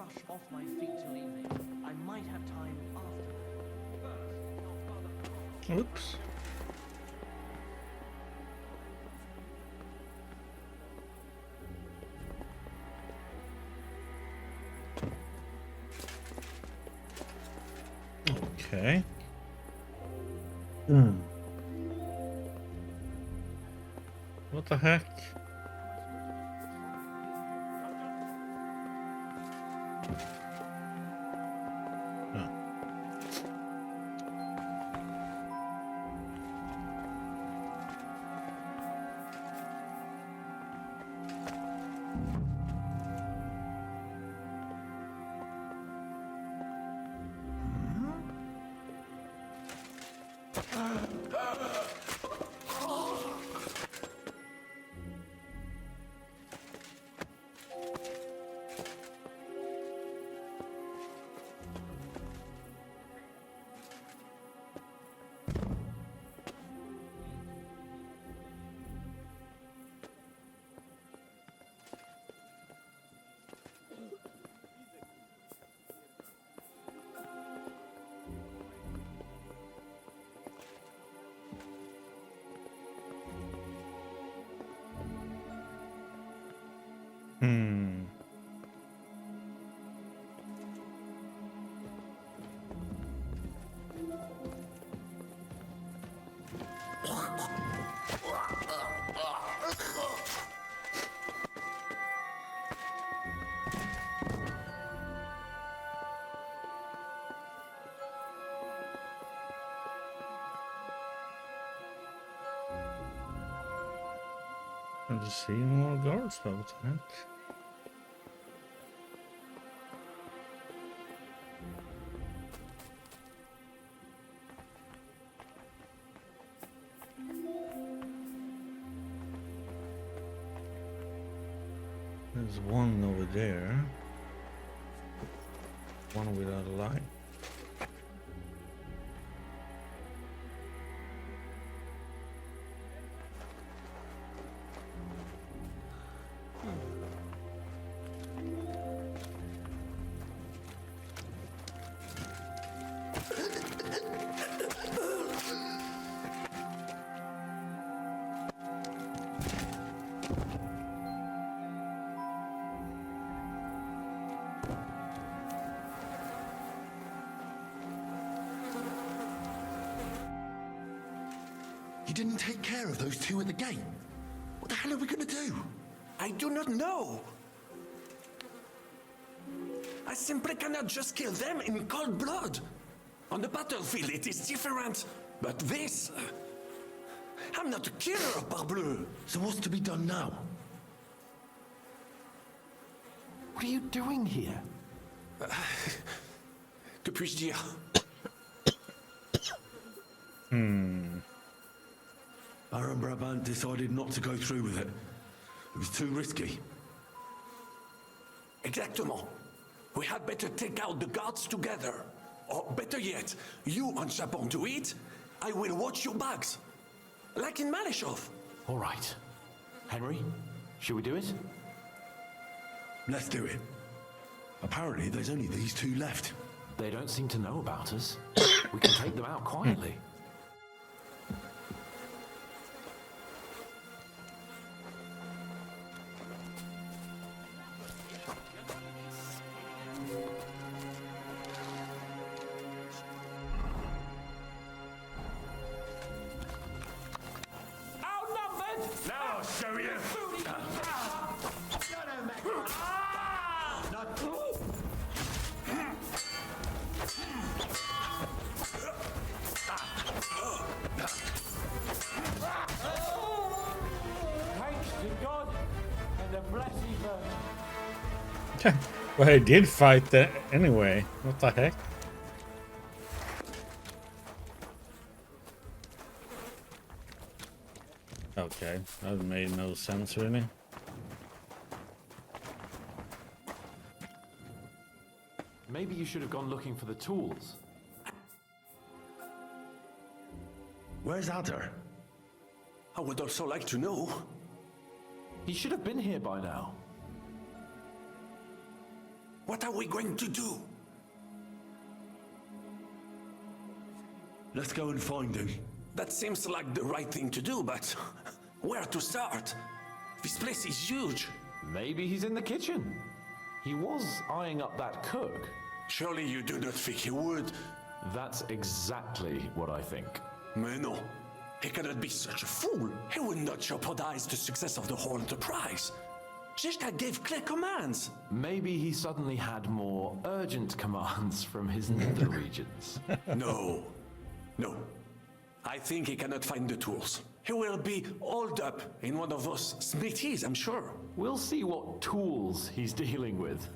rush off my feet till evening. I might have time after. Oops. Okay. What the heck? I just see more guards, but what the heck? There's one over there. One without a light. You didn't take care of those two at the gate. What the hell are we gonna do? I do not know. I simply cannot just kill them in cold blood. On the battlefield it is different, but this... I'm not a killer, parbleu. So what's to be done now? What are you doing here? Que puis-je dire? Baron Brabant decided not to go through with it. It was too risky. Exactement. We had better take out the guards together. Or better yet, you and Chapon do it, I will watch your bags. Like in Malishov. All right. Henry, should we do it? Let's do it. Apparently there's only these two left. They don't seem to know about us. We can take them out quietly. Now I'll show you. Thanks to God and the blessed Virgin. Well, he did fight that anyway. What the heck? Okay, that made no sense really. Maybe you should have gone looking for the tools. Where's Adder? I would also like to know. He should have been here by now. What are we going to do? Let's go and find him. That seems like the right thing to do, but where to start? This place is huge. Maybe he's in the kitchen. He was eyeing up that cook. Surely you do not think he would? That's exactly what I think. Mais no. He cannot be such a fool. He would not jeopardize the success of the whole enterprise. Jishka gave clear commands. Maybe he suddenly had more urgent commands from his nether regions. No. No. I think he cannot find the tools. He will be holed up in one of those smithies, I'm sure. We'll see what tools he's dealing with.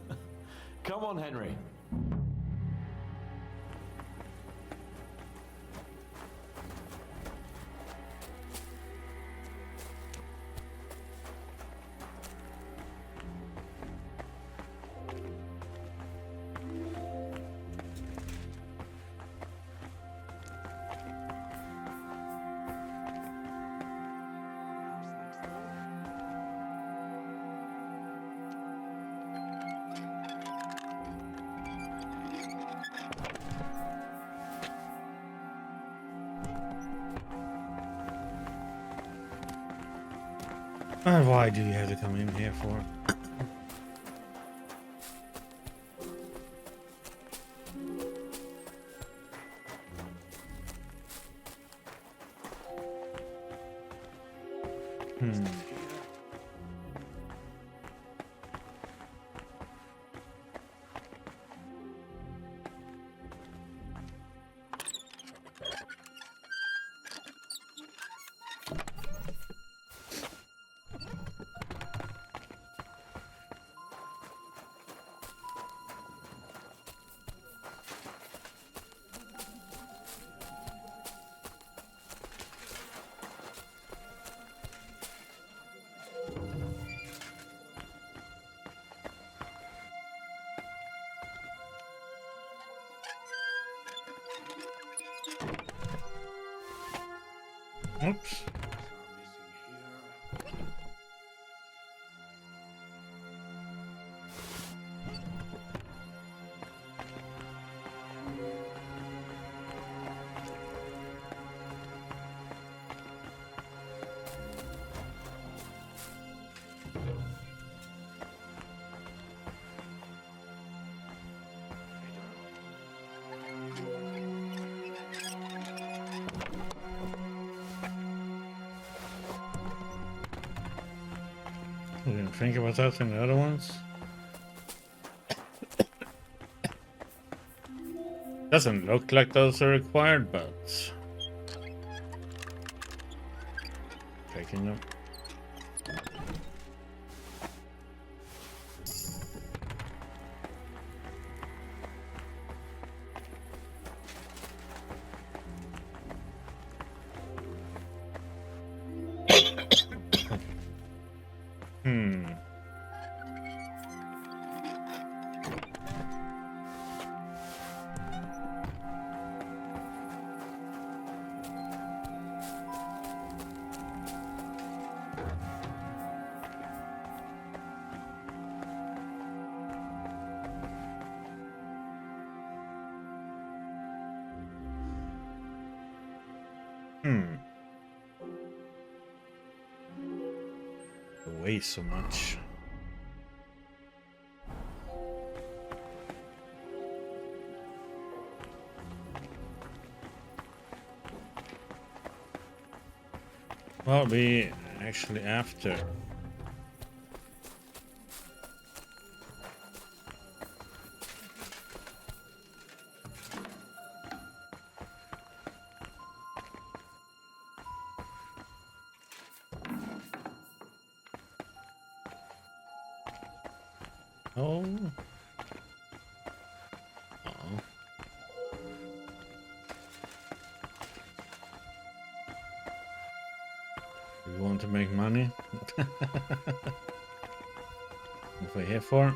Come on, Henry. Why do you have to come in here for? Oops. We didn't think about that in the other ones. Doesn't look like those are required, but taking them. Way so much. Well, we actually after. Oh. Uh-oh. We want to make money. What are we here for?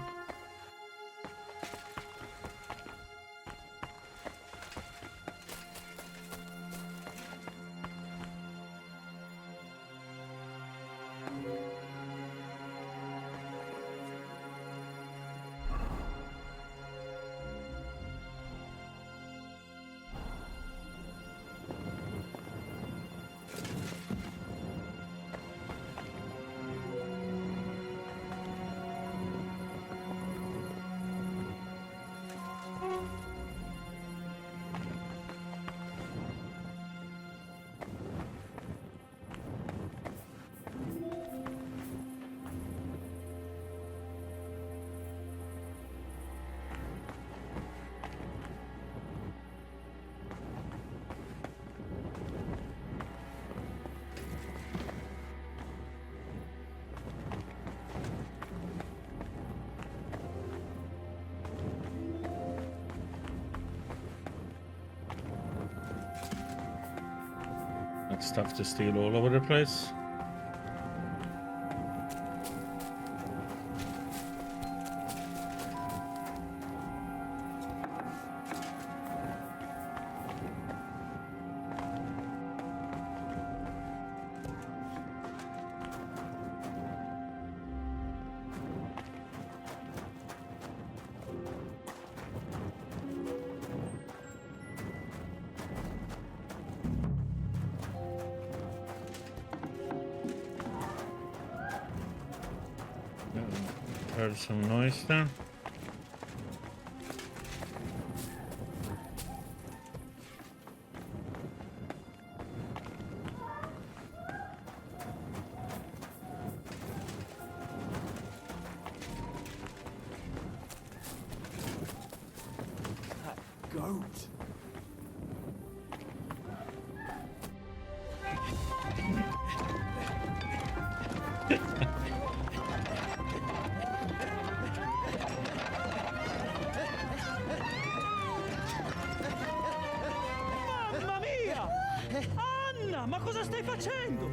like stuff to steal all over the place. Heard some noise there. Goat. Mamma mia! Anna, ma cosa stai facendo?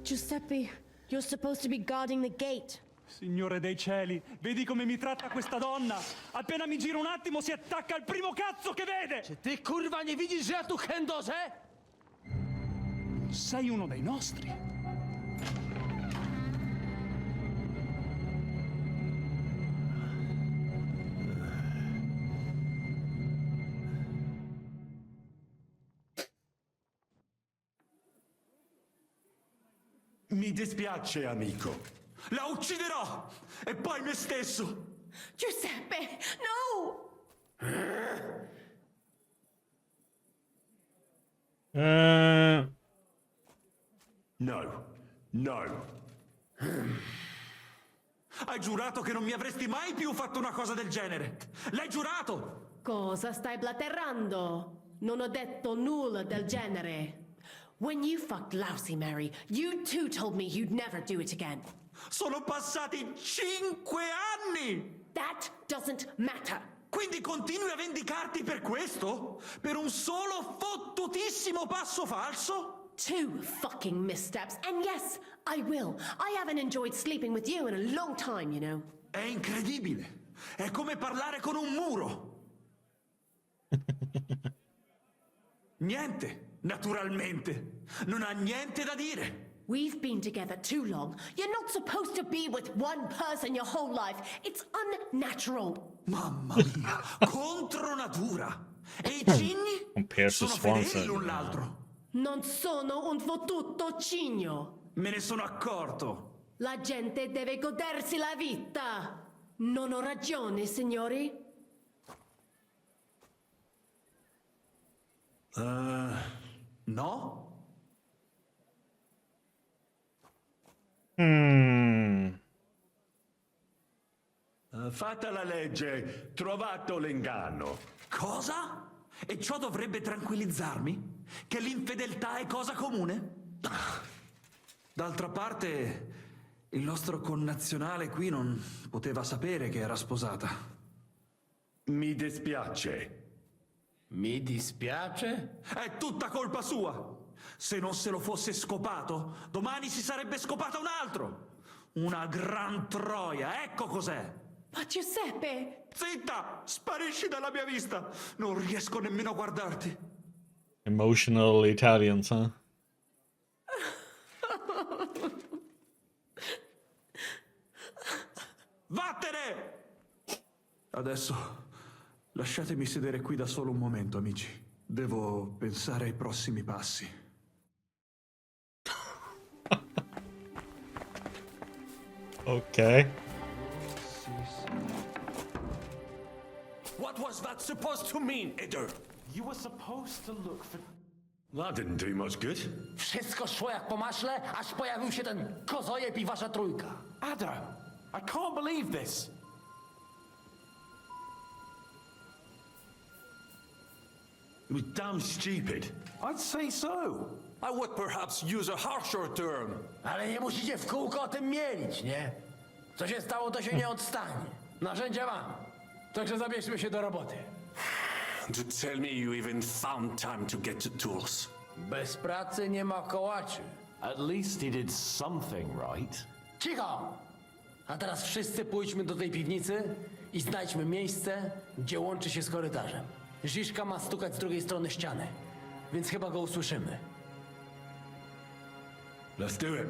Giuseppe, you're supposed to be guarding the gate. Signore dei cieli, vedi come mi tratta questa donna? Appena mi giro un attimo si attacca al primo cazzo che vede! Czy ty kurwa nie widzisz, że ja tu chędożę? Sei uno dei nostri. Mi dispiace, amico. La ucciderò! E poi me stesso! Giuseppe, no! No. No. Hai giurato che non mi avresti mai più fatto una cosa del genere! L'hai giurato! Cosa stai blaterando? Non ho detto nulla del genere. When you fucked Lousy Mary, you too told me you'd never do it again. Sono passati 5 anni! That doesn't matter. Quindi continui a vendicarti per questo? Per un solo fottutissimo passo falso? 2 fucking missteps, and yes, I will. I haven't enjoyed sleeping with you in a long time, you know. È incredibile. È come parlare con un muro. Niente, naturalmente. Non ha niente da dire. We've been together too long. You're not supposed to be with one person your whole life. It's unnatural. Mamma mia, contro natura. E i cigni sono fedeli l'un l'altro. Non sono un fottuto cigno. Me ne sono accorto. La gente deve godersi la vita. Non ho ragione, signori? No? Fatta la legge, trovato l'inganno. Cosa? E ciò dovrebbe tranquillizzarmi? Che l'infedeltà è cosa comune? D'altra parte, il nostro connazionale qui non poteva sapere che era sposata. Mi dispiace. Mi dispiace? È tutta colpa sua! Se non se lo fosse scopato, domani si sarebbe scopata un altro! Una gran troia, ecco cos'è! Ma Giuseppe! Zitta! Sparisci dalla mia vista! Non riesco nemmeno a guardarti! Emotional Italians, huh? Vattene! Adesso lasciatemi sedere qui da solo un momento, amici. Devo pensare ai prossimi passi. Okay. What was that supposed to mean, Eder? You were supposed to look for... That didn't do much good. Wszystko szło jak po maśle, aż pojawił się ten kozojeb i wasza trójka. Ada, I can't believe this. It was damn stupid. I'd say so. I would perhaps use a harsher term. Ale nie musicie w kółko o tym mielić, nie? Co się stało, to się nie odstanie. Narzędzia mam. Także zabierzmy się do roboty. to tell me you even found time to get to Tours? Bez pracy nie ma kołaczy. At least he did something right. Cicho! A teraz wszyscy pójdźmy do tej piwnicy i znajdźmy miejsce, gdzie łączy się z korytarzem. Ziszka ma stukać z drugiej strony ściany, więc chyba go usłyszymy. Let's do it.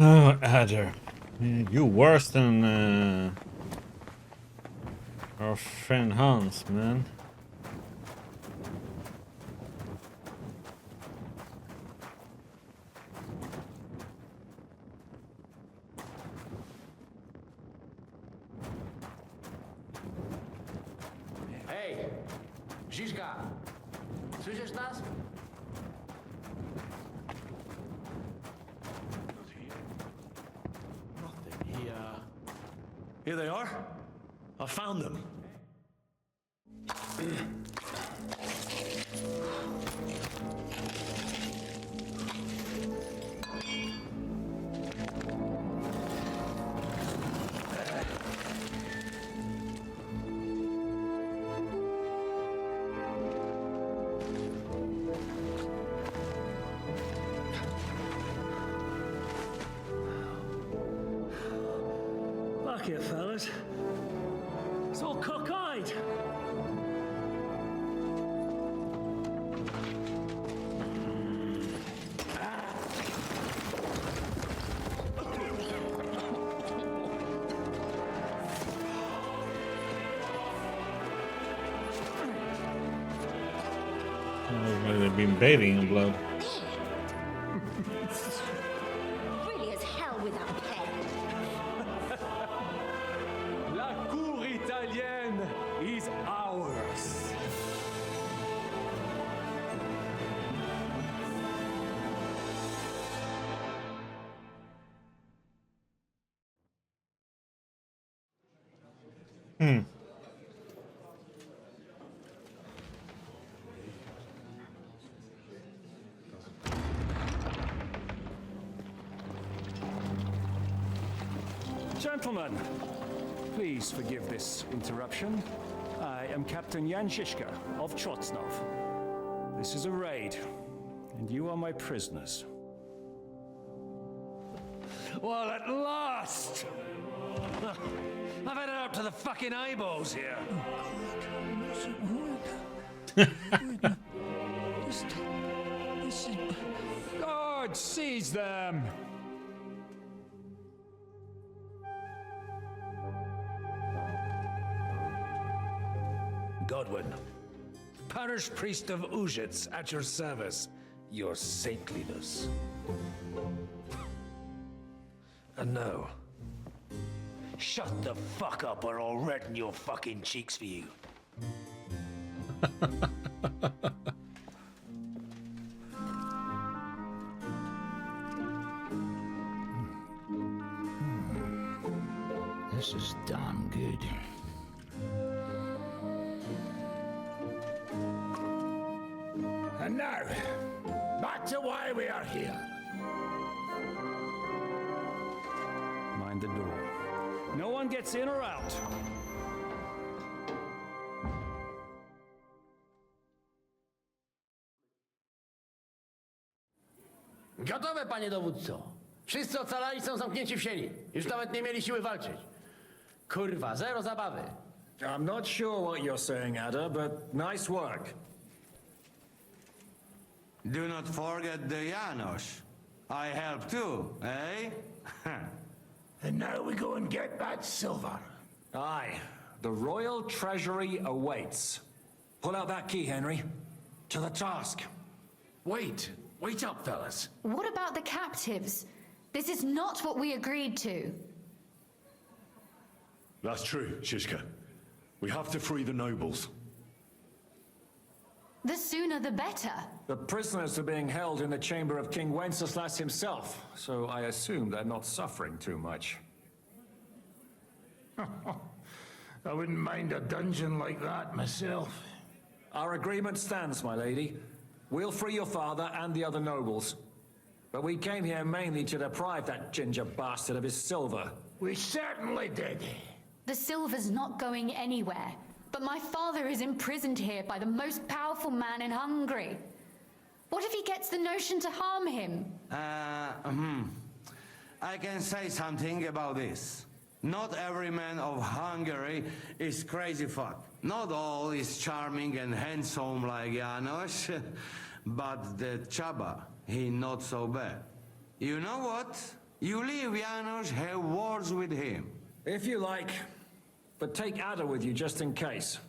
Oh, Adder. You worse than our friend Hans, man. Hej! Ziszka! Słyszysz nas? Here they are. I found them. Fuck it, fellas. It's all cockeyed. They've been bathing in blood. Really as hell without pay. La cour italienne is ours. Gentlemen, please forgive this interruption. I am Captain Jan Žižka of Trotznov. This is a raid, and you are my prisoners. Well, at last! I've had it up to the fucking eyeballs here. Guard, seize them! Godwin, parish priest of Uzhitz at your service, your saintliness. And now, shut the fuck up or I'll redden your fucking cheeks for you. This is damn good. And now, back to why we are here. Mind the door. No one gets in or out. Gotowe, panie dowódco. Wszyscy ocalali są zamknięci w sieni. Już nawet nie mieli siły walczyć. Kurwa, zero zabawy. I'm not sure what you're saying, Ada, but nice work. Do not forget the Janos. I help too, eh? And now we go and get that silver. Aye, the royal treasury awaits. Pull out that key, Henry. To the task. Wait up, fellas. What about the captives? This is not what we agreed to. That's true, Shishka. We have to free the nobles. The sooner the better. The prisoners are being held in the chamber of King Wenceslas himself, so I assume they're not suffering too much. I wouldn't mind a dungeon like that myself. Our agreement stands, my lady. We'll free your father and the other nobles. But we came here mainly to deprive that ginger bastard of his silver. We certainly did. The silver's not going anywhere. But my father is imprisoned here by the most powerful man in Hungary. What if he gets the notion to harm him? I can say something about this. Not every man of Hungary is crazy fuck. Not all is charming and handsome like Janos, but the Chaba, he not so bad. You know what? You leave Janos, have words with him. If you like, but take Ada with you just in case.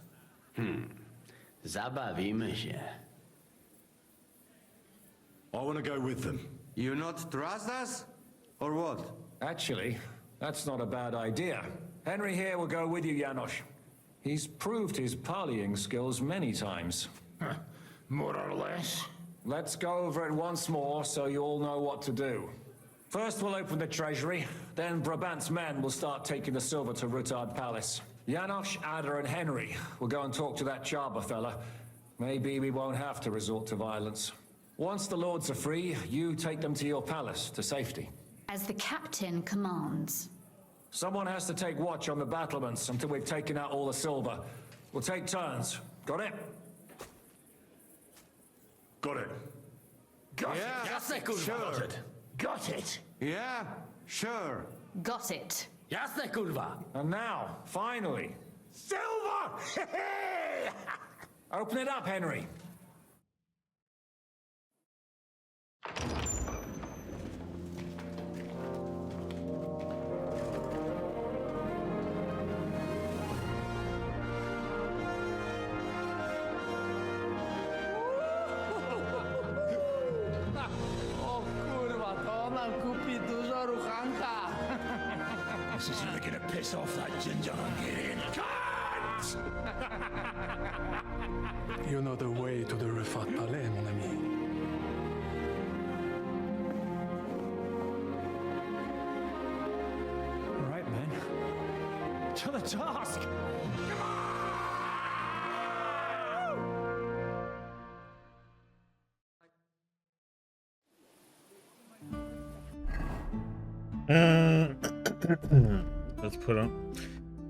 Zabawimy się. I want to go with them. You not trust us? Or what? Actually, that's not a bad idea. Henry here will go with you, Janos. He's proved his parleying skills many times. More or less. Let's go over it once more so you all know what to do. First we'll open the treasury, then Brabant's men will start taking the silver to Rutard Palace. Janos, Ada and Henry will go and talk to that Chaba fella. Maybe we won't have to resort to violence. Once the lords are free, you take them to your palace to safety. As the captain commands. Someone has to take watch on the battlements until we've taken out all the silver. We'll take turns. Got it? Got it. Got it. Jasne, kurwa. sure. Got it. Yeah, sure. Got it. Jasne, kurwa. And now, finally, Silver! open it up, Henry. O kurwa, to nam kupi dużo ruchanka. This is really gonna piss off that ginger Hungarian cunt! You know the way to the Rifat Palais, mon ami. All right, men. To the task! Let's put on.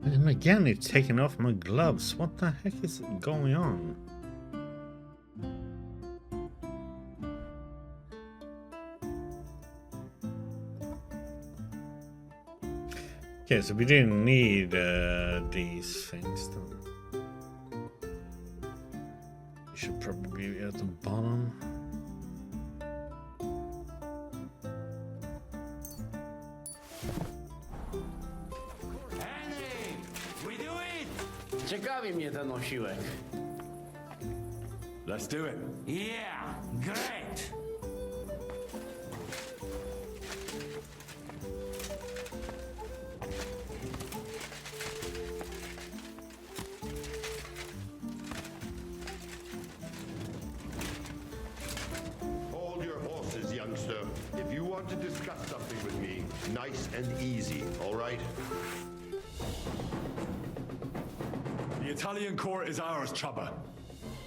And again, it's taking off my gloves. What the heck is going on? Okay, so we didn't need these things though. We should probably be at the bottom. Henry! We do it! Ciekawi mnie ten osiłek. Let's do it. Yeah, great! Hold your horses, youngster. If you want to discuss something with me, nice and easy, all right? The Italian court is ours, Chaba.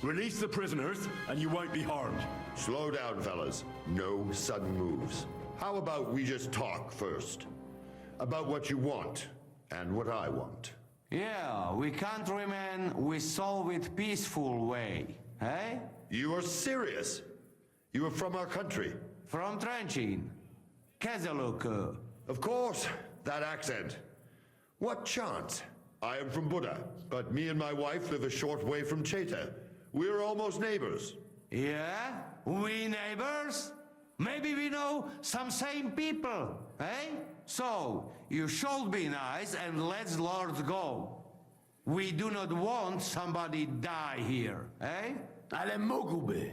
Release the prisoners, and you won't be harmed. Slow down, fellas. No sudden moves. How about we just talk first? About what you want, and what I want. Yeah, we countrymen, we solve it peaceful way, eh? You are serious? You are from our country? From Trenchin. Kezeluk. Of course, that accent. What chance? I am from Buda, but me and my wife live a short way from Cheta. We're almost neighbors. Yeah? We neighbors? Maybe we know some same people, eh? So, you should be nice and let's Lord go. We do not want somebody die here, eh? Ale mógłby.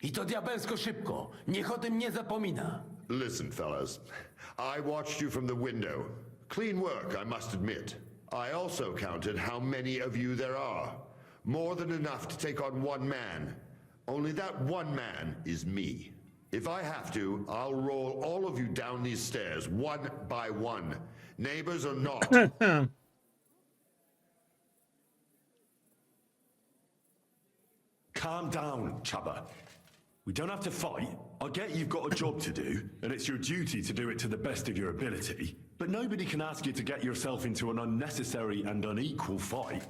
I to diabelsko szybko. Niech o tym nie zapomina. Listen, fellas. I watched you from the window. Clean work, I must admit. I also counted how many of you there are. More than enough to take on one man. Only that one man is me. If I have to, I'll roll all of you down these stairs, one by one. Neighbors or not. Calm down, Chaba. We don't have to fight. I get you've got a job to do, and it's your duty to do it to the best of your ability. But nobody can ask you to get yourself into an unnecessary and unequal fight.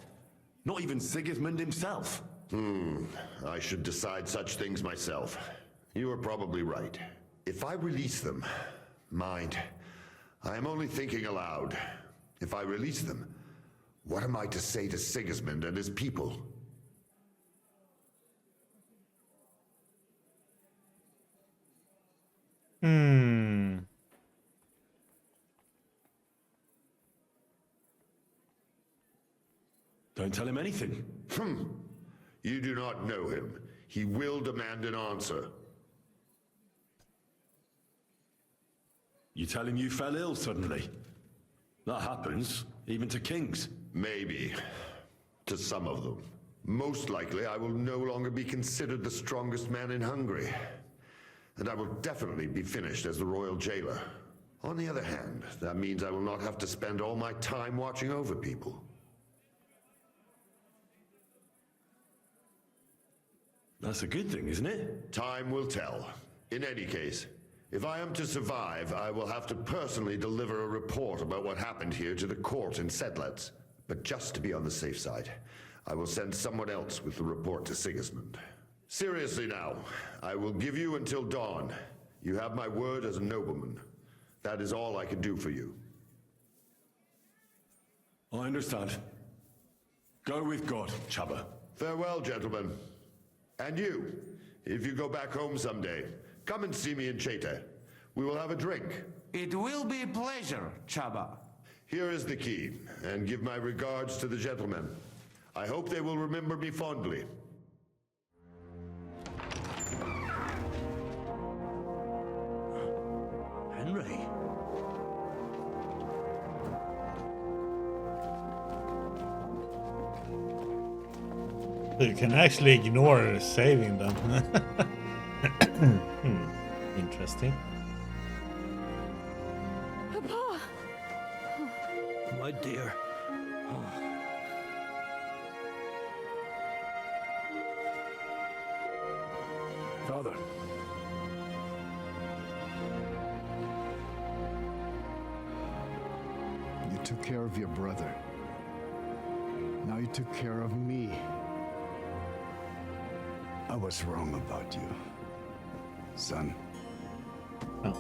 Not even Sigismund himself. I should decide such things myself. You are probably right. If I release them, mind, I am only thinking aloud. If I release them, what am I to say to Sigismund and his people? Don't tell him anything. You do not know him. He will demand an answer. You tell him you fell ill suddenly. That happens, even to kings. Maybe. To some of them. Most likely, I will no longer be considered the strongest man in Hungary. And I will definitely be finished as the royal jailer. On the other hand, that means I will not have to spend all my time watching over people. That's a good thing, isn't it? Time will tell. In any case, if I am to survive, I will have to personally deliver a report about what happened here to the court in Sedlec. But just to be on the safe side, I will send someone else with the report to Sigismund. Seriously now, I will give you until dawn. You have my word as a nobleman. That is all I can do for you. I understand. Go with God, Chaba. Farewell, gentlemen. And you, if you go back home someday, come and see me in Chete. We will have a drink. It will be a pleasure, Chaba. Here is the key, and give my regards to the gentlemen. I hope they will remember me fondly. Henry? You can actually ignore saving them. Interesting. Papa! My dear. Father. You took care of your brother. Now you took care of me. I was wrong about you, son. Oh.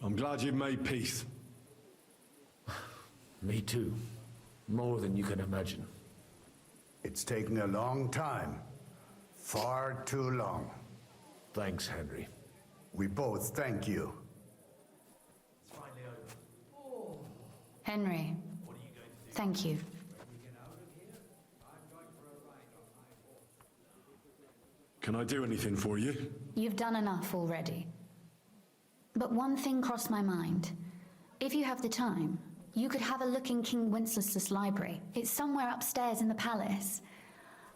I'm glad you've made peace. Me too. More than you can imagine. It's taking a long time. Far too long. Thanks, Henry. We both thank you. Henry, thank you. Can I do anything for you? You've done enough already. But one thing crossed my mind. If you have the time, you could have a look in King Wenceslas' library. It's somewhere upstairs in the palace.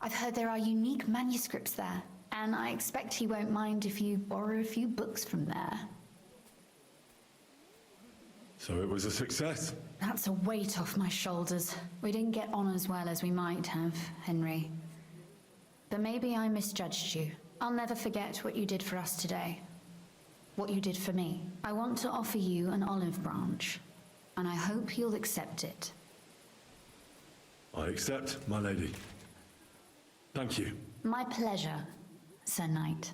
I've heard there are unique manuscripts there, and I expect he won't mind if you borrow a few books from there. So it was a success? That's a weight off my shoulders. We didn't get on as well as we might have, Henry. But maybe I misjudged you. I'll never forget what you did for us today. What you did for me. I want to offer you an olive branch, and I hope you'll accept it. I accept, my lady. Thank you. My pleasure, Sir Knight.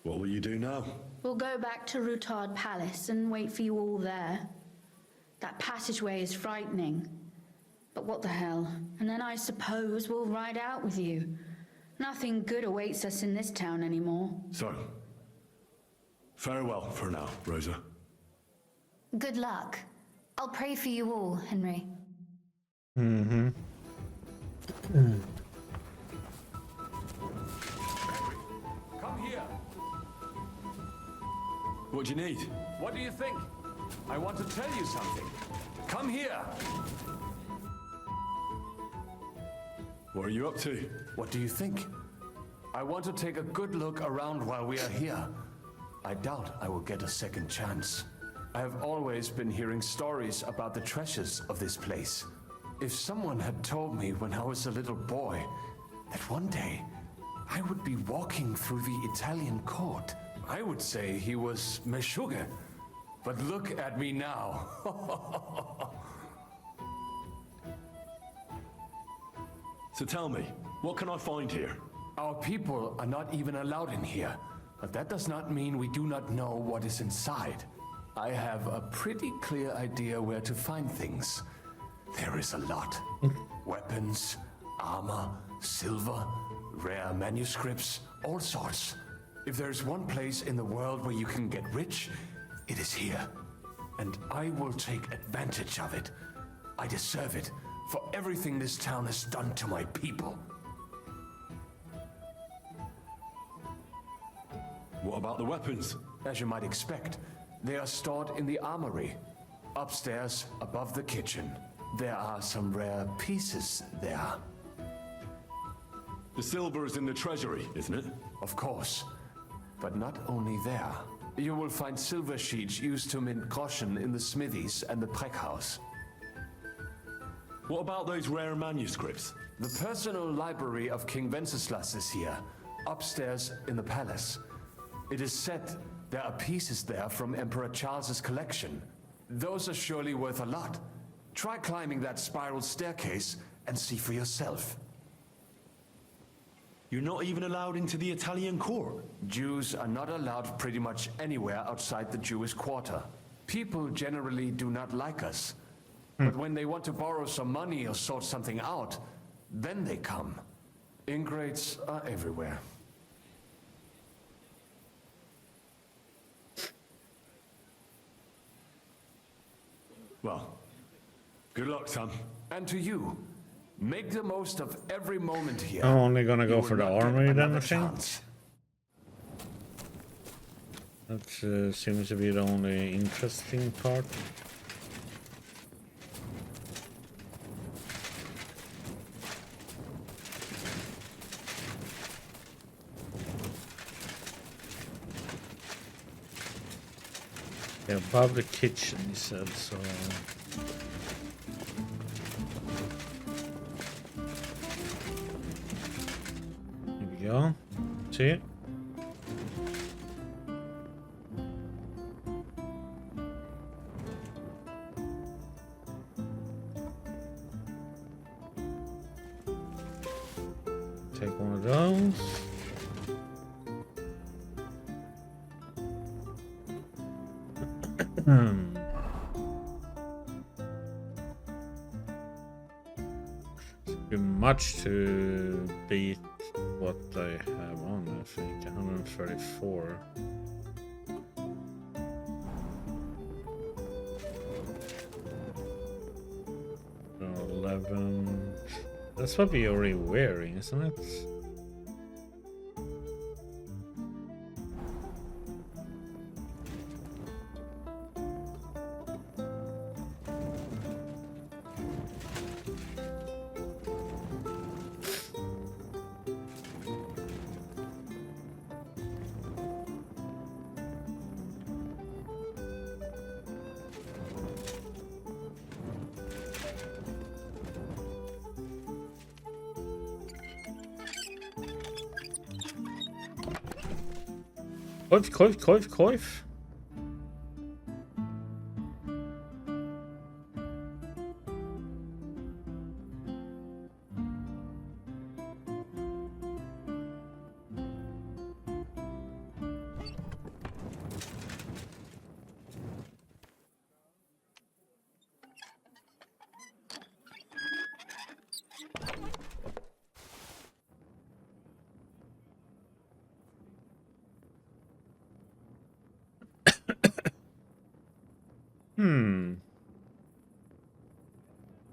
What will you do now? We'll go back to Rutard Palace and wait for you all there. That passageway is frightening. But what the hell? And then I suppose we'll ride out with you. Nothing good awaits us in this town anymore. So, farewell for now, Rosa. Good luck. I'll pray for you all, Henry. Mm-hmm. Come here. What do you need? What do you think? I want to tell you something. Come here. What are you up to? What do you think? I want to take a good look around while we are here. I doubt I will get a second chance. I have always been hearing stories about the treasures of this place. If someone had told me when I was a little boy that one day I would be walking through the Italian court, I would say he was Meshuggah. But look at me now. So tell me, what can I find here? Our people are not even allowed in here, but that does not mean we do not know what is inside. I have a pretty clear idea where to find things. There is a lot. Weapons, armor, silver, rare manuscripts, all sorts. If there's one place in the world where you can get rich, it is here. And I will take advantage of it. I deserve it for everything this town has done to my people. What about the weapons? As you might expect, they are stored in the armory. Upstairs, above the kitchen. There are some rare pieces there. The silver is in the treasury, isn't it? Of course. But not only there. You will find silver sheets used to mint groschen in the smithies and the Preck house. What about those rare manuscripts? The personal library of King Wenceslas is here, upstairs in the palace. It is said there are pieces there from Emperor Charles's collection. Those are surely worth a lot. Try climbing that spiral staircase and see for yourself. You're not even allowed into the Italian court. Jews are not allowed pretty much anywhere outside the Jewish quarter. People generally do not like us. But when they want to borrow some money or sort something out, then they come. Ingrates are everywhere. Well, good luck, Sam. And to you, make the most of every moment here. I'm only gonna go for the armory then, I think. That seems to be the only interesting part. Yeah, above the kitchen, he said, so... Here we go. See it? Take one of those. Too much to beat what I have on, I think. 134. 11. That's what we're already wearing, isn't it? Coif.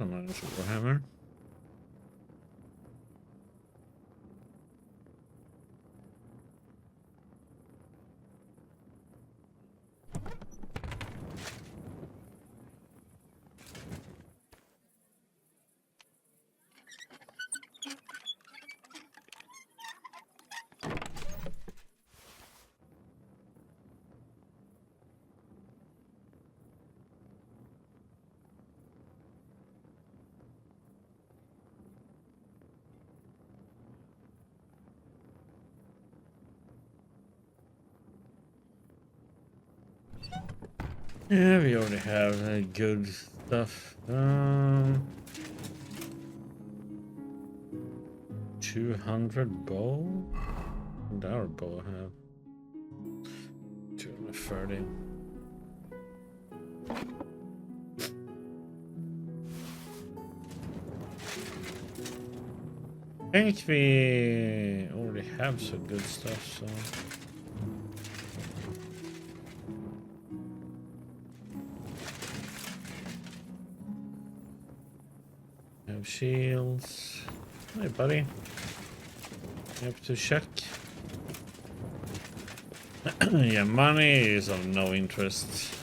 Another super hammer. Yeah, we already have good stuff. 200 bow? What did our bow have? 230. I think we already have some good stuff, so... Have shields. Hey, buddy. You have to check. Yeah, money is of no interest.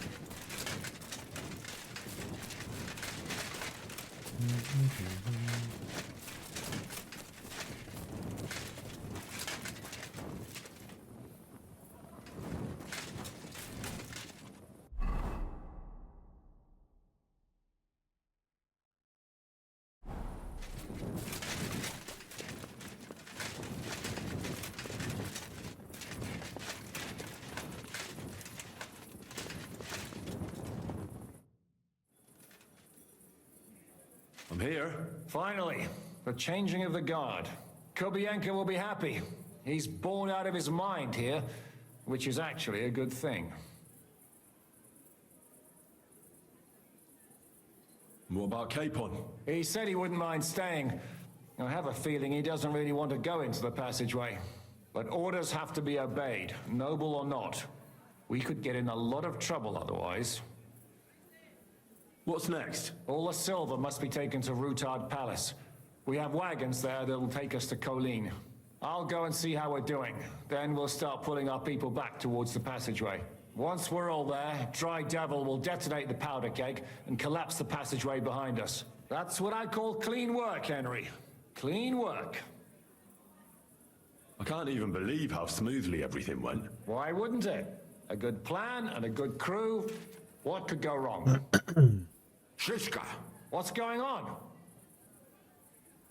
I'm here. Finally, the changing of the guard. Kobienko will be happy. He's born out of his mind here, which is actually a good thing. What about Capon? He said he wouldn't mind staying. I have a feeling he doesn't really want to go into the passageway. But orders have to be obeyed, noble or not. We could get in a lot of trouble otherwise. What's next? All the silver must be taken to Rutard Palace. We have wagons there that will take us to Colleen. I'll go and see how we're doing. Then we'll start pulling our people back towards the passageway. Once we're all there, Dry Devil will detonate the powder keg and collapse the passageway behind us. That's what I call clean work, Henry. Clean work. I can't even believe how smoothly everything went. Why wouldn't it? A good plan and a good crew. What could go wrong? Shishka! What's going on?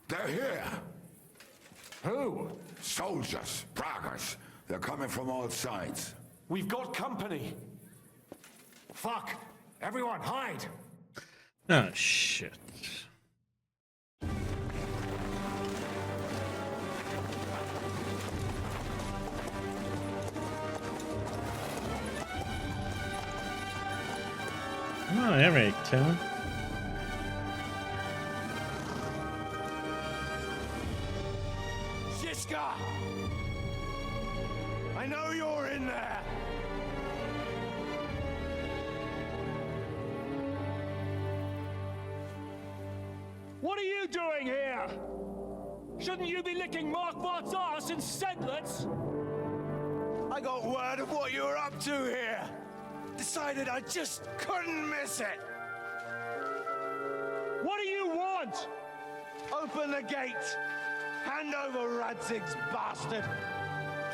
They're here! Who? Soldiers, braggers. They're coming from all sides. We've got company. Fuck! Everyone, hide! Oh, shit. Oh, Eric, huh? Shishka! I know you're in there! What are you doing here? Shouldn't you be licking Markvart's arse in Sedlitz? I got word of what you were up to here. Decided I just couldn't miss it. What do you want? Open the gate. Hand over Radzig's bastard.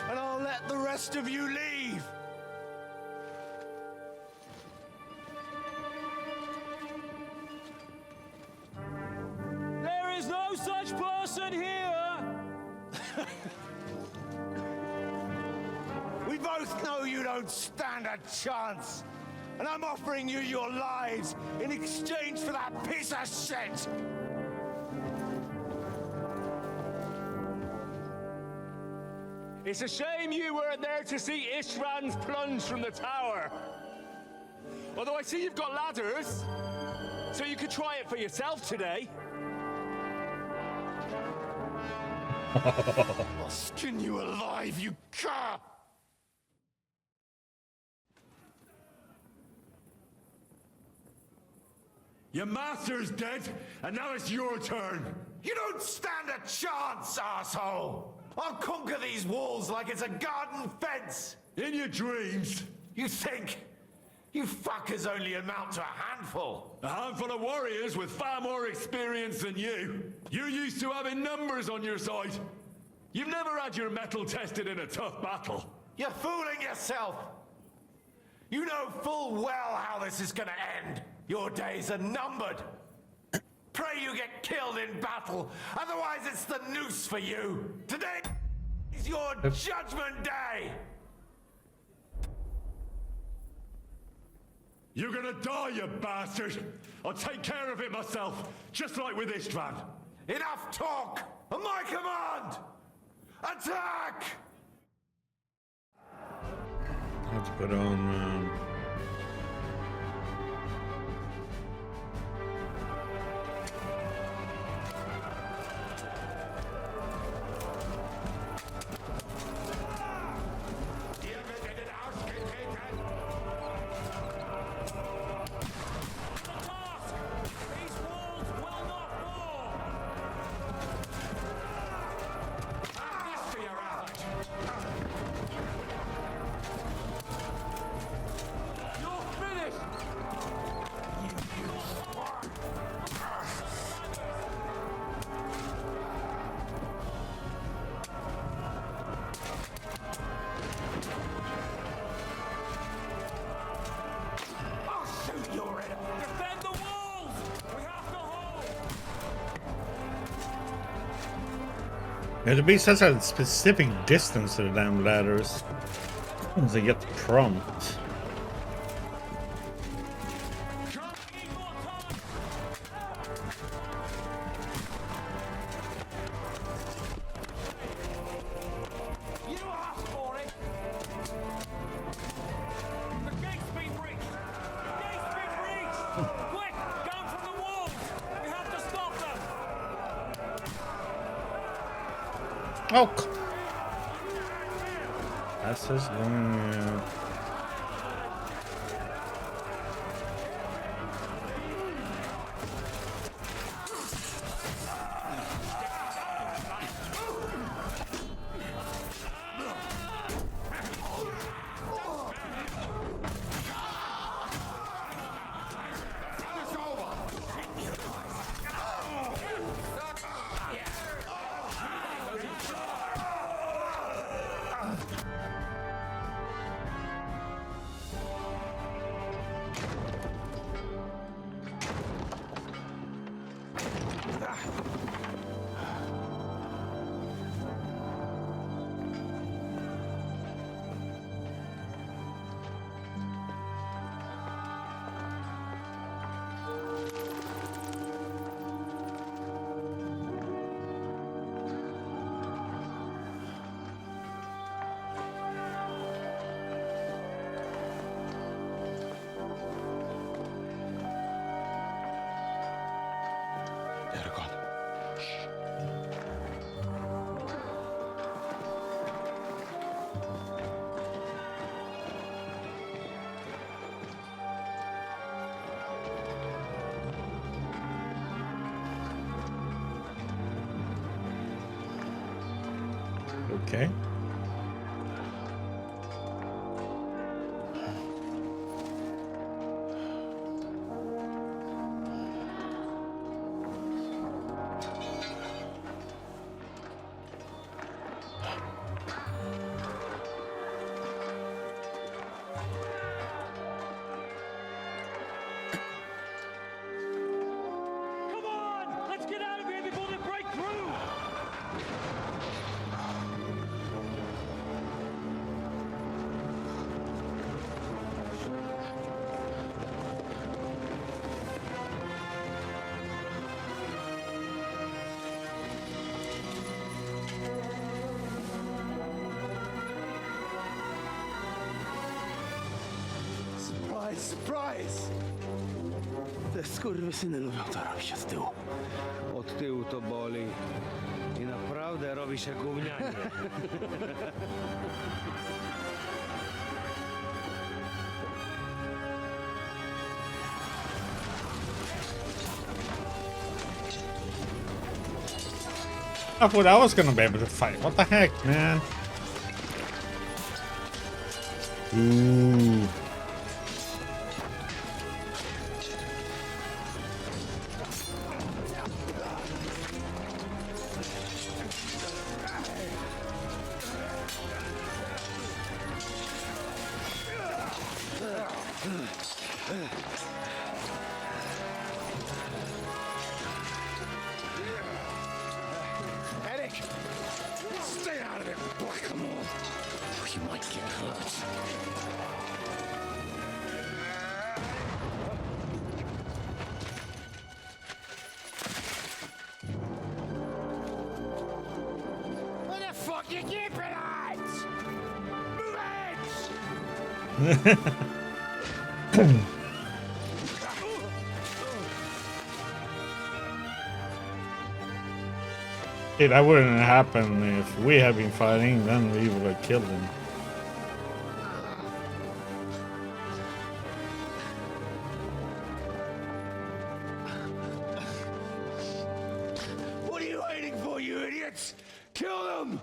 And I'll let the rest of you leave. There is no such person here! We both know you don't stand a chance. And I'm offering you your lives in exchange for that piece of shit! It's a shame you weren't there to see Ishrand's plunge from the tower. Although I see you've got ladders, so you could try it for yourself today. I'll skin you alive, you cur! Your master's dead, and now it's your turn. You don't stand a chance, asshole! I'll conquer these walls like it's a garden fence! In your dreams. You think? You fuckers only amount to a handful. A handful of warriors with far more experience than you. You're used to having numbers on your side. You've never had your mettle tested in a tough battle. You're fooling yourself! You know full well how this is gonna end. Your days are numbered. Pray you get killed in battle, otherwise it's the noose for you. Today is your judgment day. You're gonna die, you bastard! I'll take care of it myself, just like with Istvan. Enough talk! On my command! Attack! Let's put on. It had to be such a specific distance to the damn ladders. They get prompt. Oh, that's just going. Okay. Come on! Let's get out of here before they break through! Surprise, surprise! Te skurwysyny lubią to robić od tyłu. Od tyłu to boli. I naprawdę robi się gównianie. I thought I was gonna be able to fight. What the heck, man? Ooh. Eric! Stay out of it, Blackamoor! You might get hurt. That wouldn't happen if we had been fighting, then we would have killed him. What are you waiting for, you idiots? Kill them!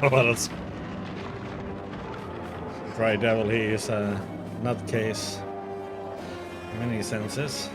What else? Dry Devil, he is a nutcase in many senses.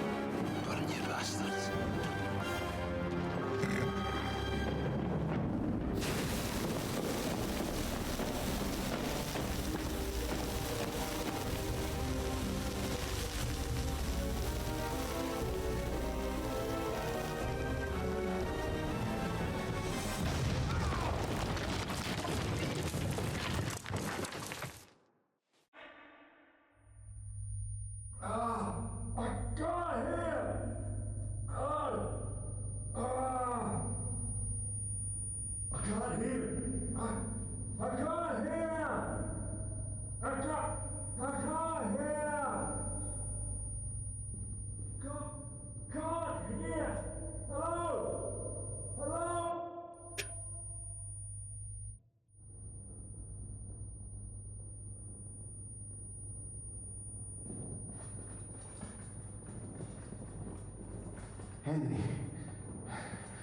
Henry,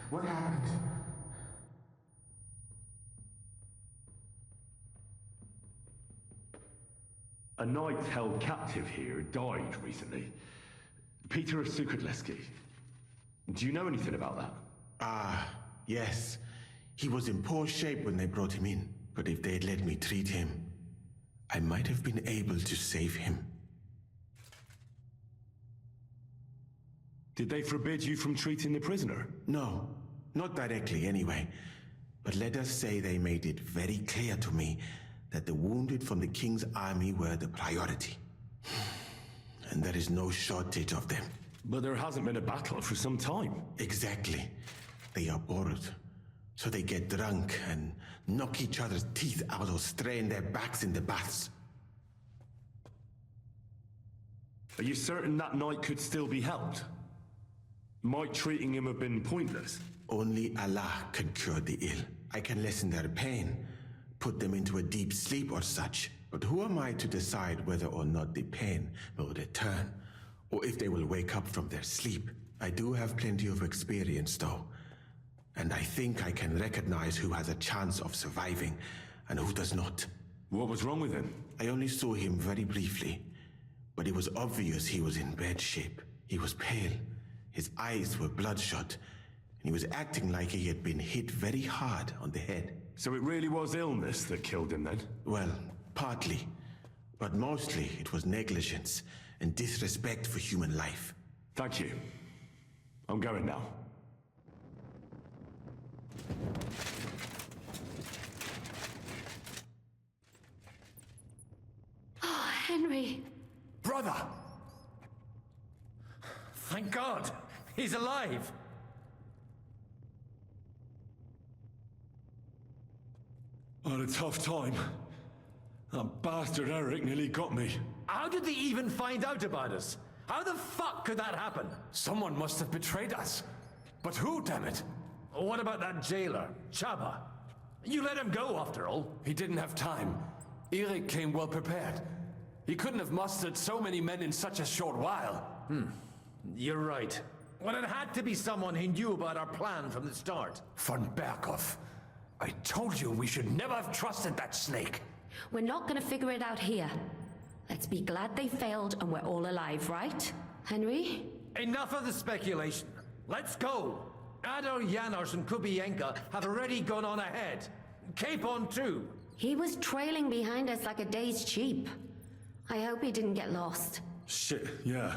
what happened? A knight held captive here died recently. Peter of Sukadleski. Do you know anything about that? Ah, yes. He was in poor shape when they brought him in. But if they'd let me treat him, I might have been able to save him. Did they forbid you from treating the prisoner? No, not directly anyway. But let us say they made it very clear to me that the wounded from the king's army were the priority. And there is no shortage of them. But there hasn't been a battle for some time. Exactly. They are bored. So they get drunk and knock each other's teeth out or strain their backs in the baths. Are you certain that knight could still be helped? Might treating him have been pointless? Only Allah can cure the ill. I can lessen their pain, put them into a deep sleep or such. But who am I to decide whether or not the pain will return, or if they will wake up from their sleep? I do have plenty of experience, though. And I think I can recognize who has a chance of surviving, and who does not. What was wrong with him? I only saw him very briefly, but it was obvious he was in bad shape. He was pale, his eyes were bloodshot, and he was acting like he had been hit very hard on the head. So it really was illness that killed him then? Well, partly. But mostly it was negligence and disrespect for human life. Thank you. I'm going now. Oh, Henry. Brother! Thank God! He's alive! I had a tough time. That bastard Eric nearly got me. How did they even find out about us? How the fuck could that happen? Someone must have betrayed us. But who, damn it? What about that jailer, Chaba? You let him go, after all. He didn't have time. Eric came well prepared. He couldn't have mustered so many men in such a short while. You're right. Well, it had to be someone who knew about our plan from the start. Von Berghoff. I told you we should never have trusted that snake. We're not gonna figure it out here. Let's be glad they failed and we're all alive, right? Henry? Enough of the speculation. Let's go. Adar, Janos and Kubienka have already gone on ahead. Cape on too. He was trailing behind us like a day's sheep. I hope he didn't get lost. Shit, yeah.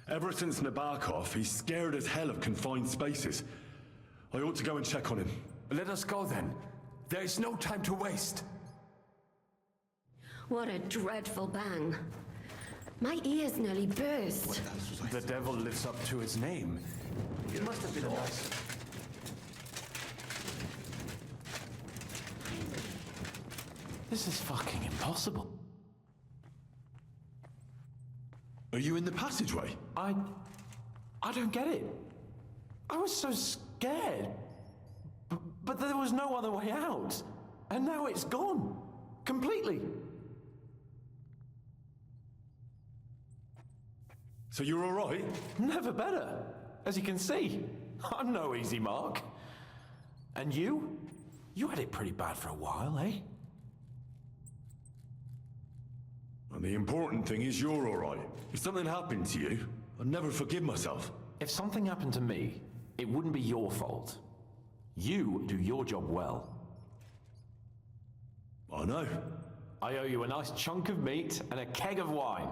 Ever since Nabokov, he's scared as hell of confined spaces. I ought to go and check on him. Let us go then. There is no time to waste. What a dreadful bang. My ears nearly burst. The devil lives up to his name. It must have been a nice... This is fucking impossible. Are you in the passageway? I don't get it. I was so scared. But there was no other way out. And now it's gone. Completely. So you're all right? Never better. As you can see, I'm no easy mark. And you? You had it pretty bad for a while, eh? And the important thing is you're all right. If something happened to you, I'd never forgive myself. If something happened to me, it wouldn't be your fault. You do your job well. I know. I owe you a nice chunk of meat and a keg of wine.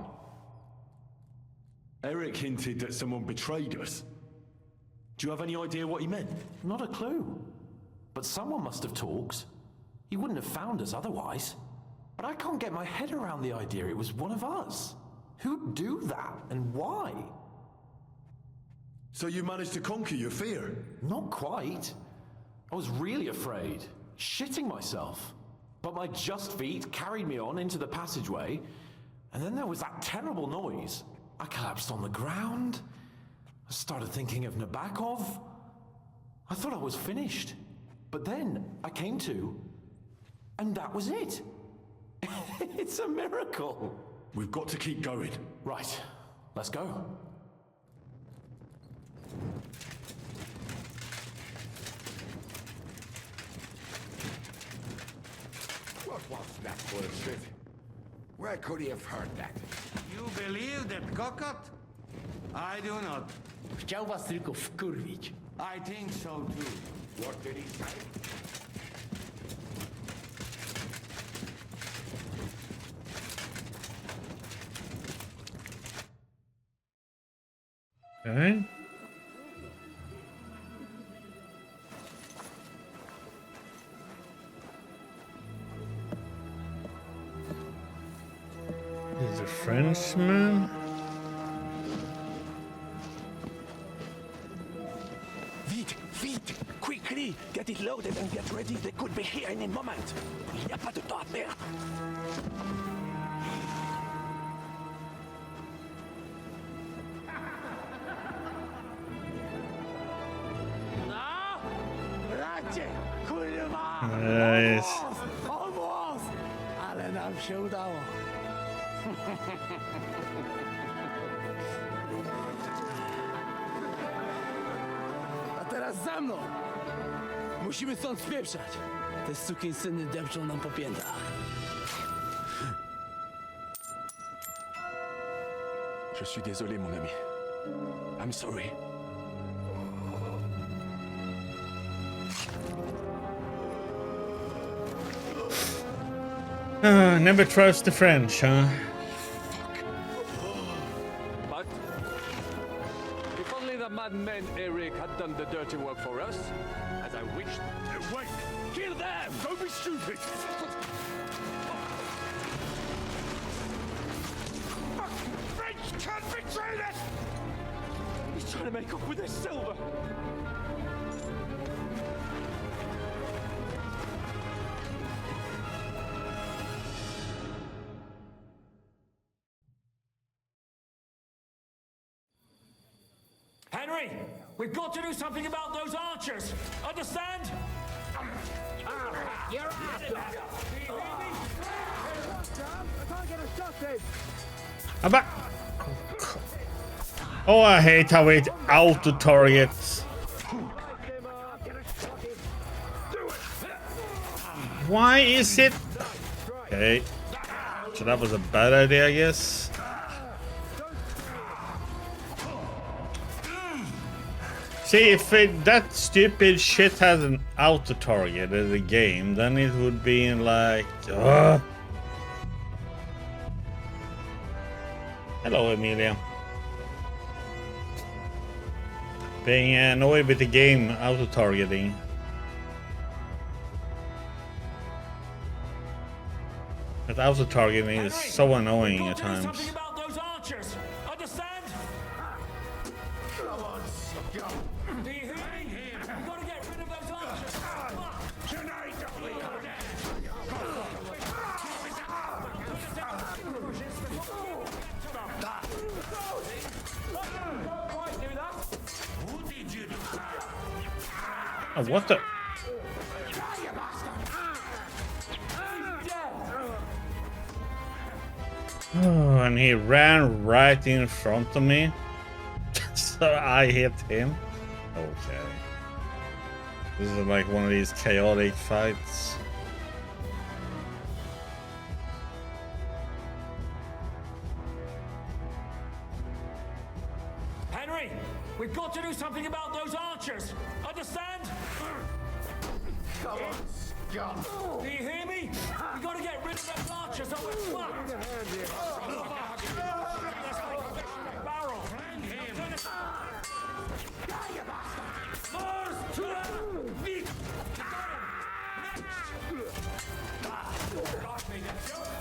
Eric hinted that someone betrayed us. Do you have any idea what he meant? Not a clue. But someone must have talked. He wouldn't have found us otherwise. But I can't get my head around the idea it was one of us. Who'd do that, and why? So you managed to conquer your fear? Not quite. I was really afraid, shitting myself. But my just feet carried me on into the passageway, and then there was that terrible noise. I collapsed on the ground. I started thinking of Nabokov. I thought I was finished. But then I came to, and that was it. It's a miracle. We've got to keep going. Right, let's go. What was that bullshit? Where could he have heard that? You believe that cockot? I do not. Chciał was tylko wkurwić. I think so too. What did he say? Okay. He's a Frenchman. Vite! Quickly! Get it loaded and get ready. They could be here in a moment. Il n'y a pas de temps à perdre. Nice. Almost! Ale nam się udało. A teraz za mną! Musimy stąd spieprzać. Te sukinsyny depczą nam po piętach. Je suis désolé, mon ami. I'm sorry. Never trust the French, huh? But if only the madman Eric had done the dirty work for us, as I wished. Wait! Kill them! Don't be stupid! French can't betray us! He's trying to make off with his silver! Henry, we've got to do something about those archers. Understand? You're after. I'm back. Oh, I hate how it auto targets. Why is it? Okay. So that was a bad idea, I guess. See, if that stupid shit had an auto-target in the game, then it would be like... Hello, Emilia. Being annoyed with the game auto-targeting. That auto-targeting is so annoying at times. About those archers, understand? Come on, scum. Do you hear me? You gotta get rid of those archers. Tonight, we go Oh, what the? Oh, and he ran right in front of me. So I hit him. Okay. This is like one of these chaotic fights. Henry, we've got to do something about those archers. Understand? Come on, scum. Do you hear me? We gotta get rid of those archers or we're fucked. Barrel. Mars to the meat.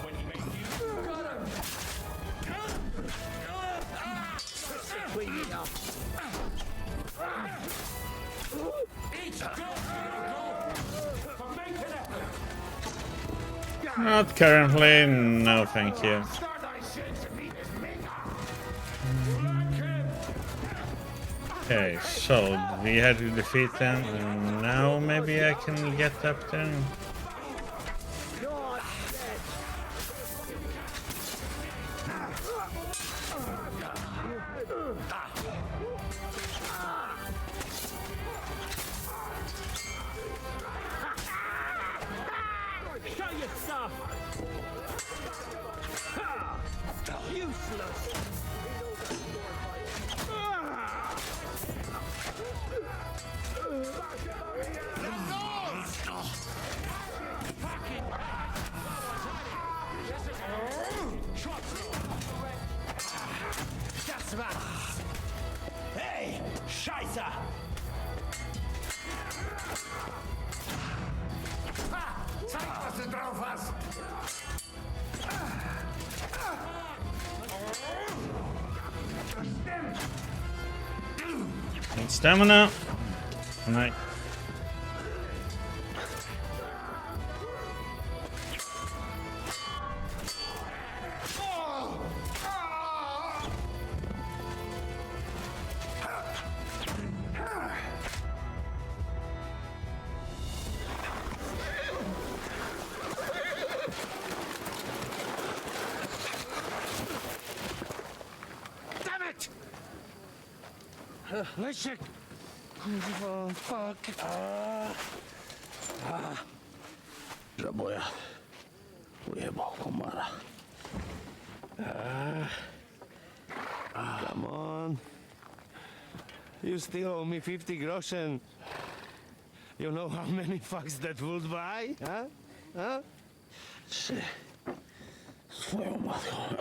When he made you. Got him. Clean me up. Each Not currently, no thank you. Okay, so we had to defeat them, and now maybe I can get up there. Show your stuff! Useless! Hey, Scheiße! Zeig, was du drauf hast! Need stamina. Right. Leszek! Kurwa, fuck. Żaboja. Ujebał komara. Come on. You still owe me 50 groschen. You know how many fucks that would buy? Huh? Huh? Shit. Swoją matką.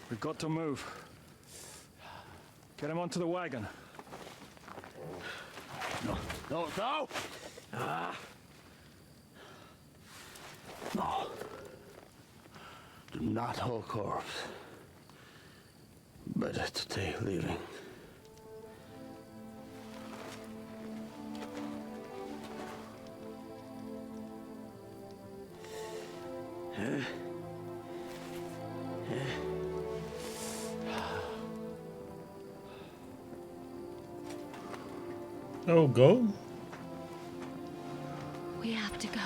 We've got to move. Get him onto the wagon. No, no, no! No. Do not hold corpse. Better to take living. Oh, go? We have to go.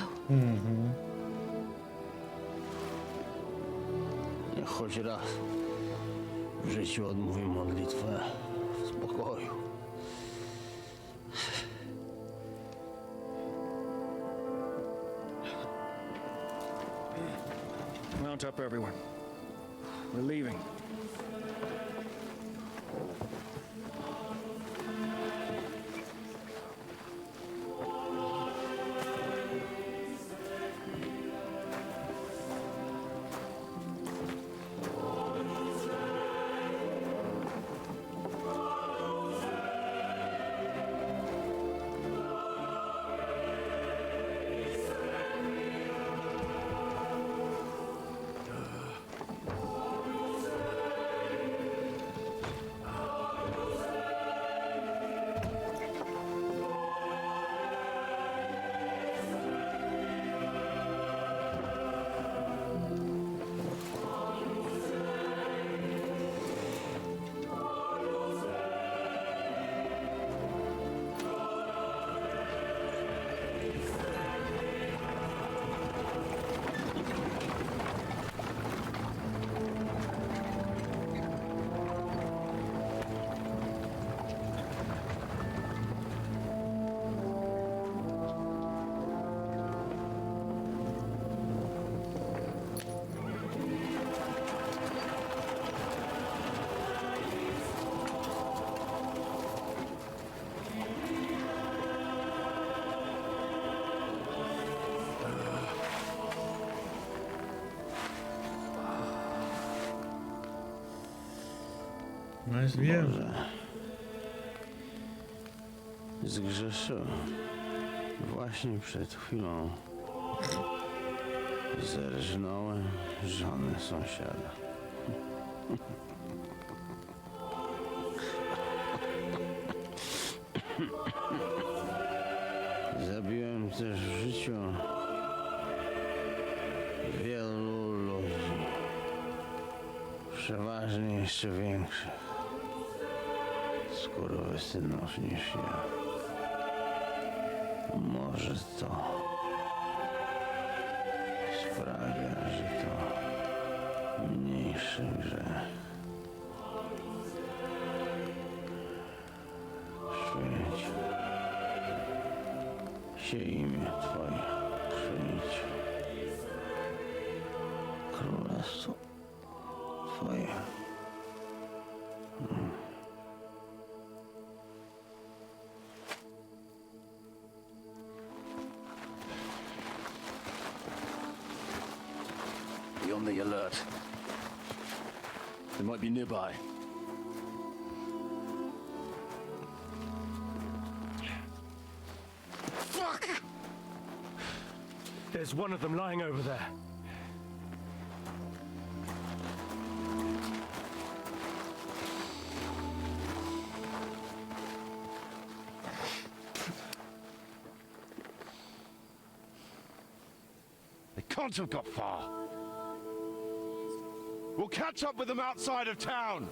Niech choć raz w życiu odmówi modlitwę w spokoju. Mount up, everyone. We're leaving. Nice view. Zgrzeszyłem. Właśnie przed chwilą zerżnąłem żonę sąsiada. Zabiłem też w życiu wielu ludzi. Przeważnie jeszcze większych skurwysynów niż ja. Może to sprawia, że to mniejszy grzech. Świeć się imię Twoje, przyjdź królestwo Twoje. Be on the alert. They might be nearby. Fuck! There's one of them lying over there. They can't have got far. We'll catch up with them outside of town.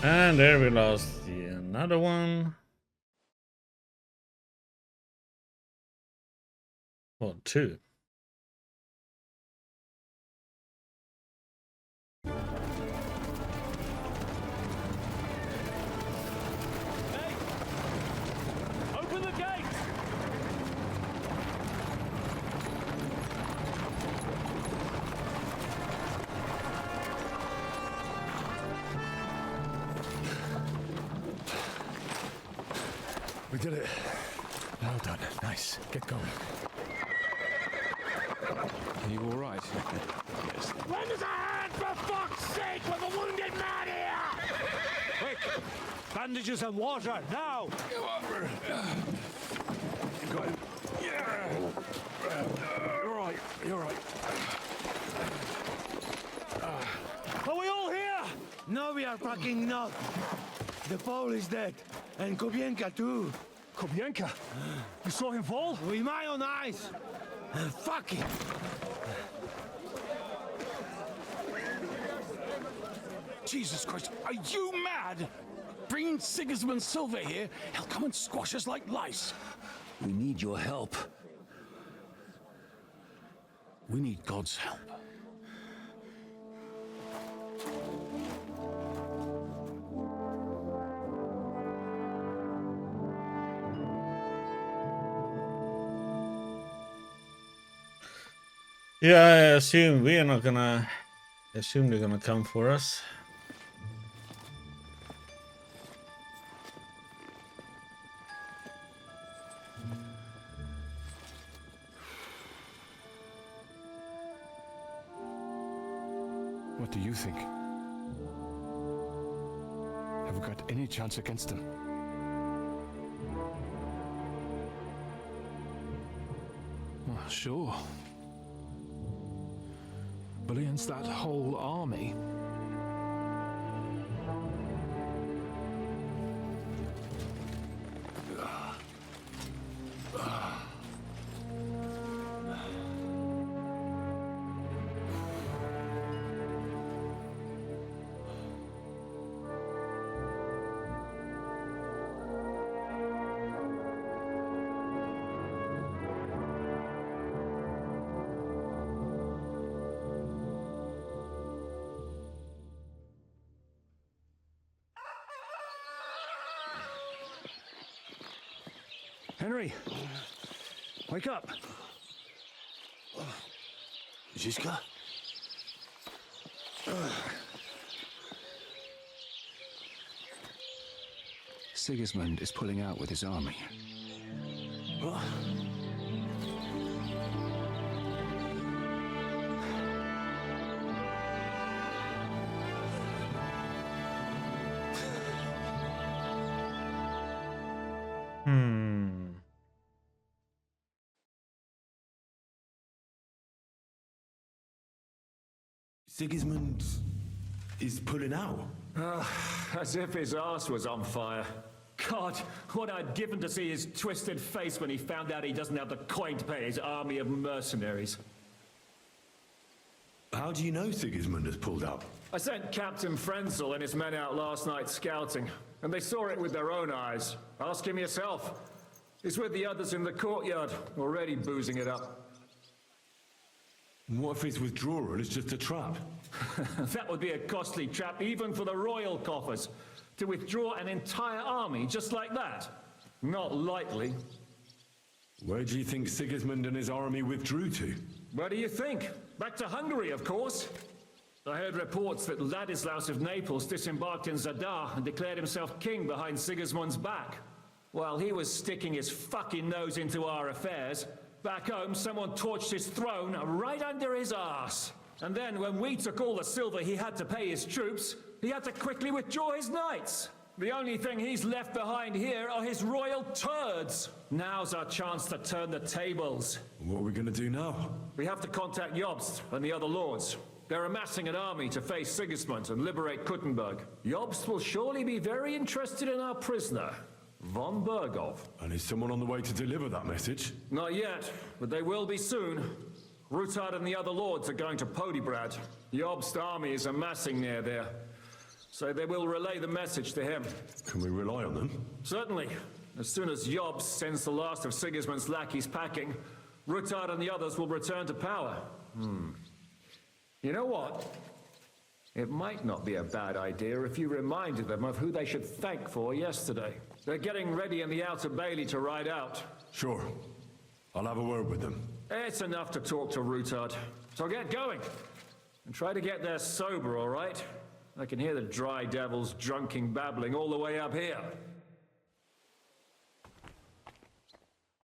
And there we lost another one. Well, two. Open the gate! We did it. Well done. Nice. Get going. Are you all right? Yes. Lend us a hand, for fuck's sake, with a wounded man here! Quick! Bandages and water, now! You got him. Yeah. You're right. You're right. Are we all here? No, we are fucking not. The Pole is dead. And Kobienka too. Kobienka? You saw him fall? With my own eyes. Fuck it. Jesus Christ, are you mad? Bringing Sigismund Silva here, he'll come and squash us like lice. We need your help. We need God's help. Yeah, I assume we are not gonna... I assume they're gonna come for us. What do you think? Have we got any chance against them? Well, sure. But against that whole army... Henry! Wake up! Zizka? Sigismund is pulling out with his army. What? Sigismund is pulling out. As if his arse was on fire. God, what I'd given to see his twisted face when he found out he doesn't have the coin to pay his army of mercenaries. How do you know Sigismund has pulled out? I sent Captain Frenzel and his men out last night scouting, and they saw it with their own eyes. Ask him yourself. He's with the others in the courtyard, already boozing it up. What if his withdrawal is just a trap? That would be a costly trap, even for the royal coffers. To withdraw an entire army just like that? Not likely. Where do you think Sigismund and his army withdrew to? Where do you think? Back to Hungary, of course. I heard reports that Ladislaus of Naples disembarked in Zadar and declared himself king behind Sigismund's back. While he was sticking his fucking nose into our affairs, back home someone torched his throne right under his arse. And then when we took all the silver he had to pay his troops, he had to quickly withdraw his knights. The only thing he's left behind here are his royal turds. Now's our chance to turn the tables. What are we gonna do now? We have to contact Jobst and the other lords. They're amassing an army to face Sigismund and liberate Kuttenberg. Jobst will surely be very interested in our prisoner, von Bergov. And is someone on the way to deliver that message? Not yet, but they will be soon. Rutard and the other lords are going to Podebrad. Jobst's army is amassing near there. So they will relay the message to him. Can we rely on them? Certainly. As soon as Jobst sends the last of Sigismund's lackeys packing, Rutard and the others will return to power. You know what? It might not be a bad idea if you reminded them of who they should thank for yesterday. They're getting ready in the Outer Bailey to ride out. Sure. I'll have a word with them. It's enough to talk to Rutard. So get going. And try to get there sober, all right? I can hear the dry devils drunken babbling all the way up here.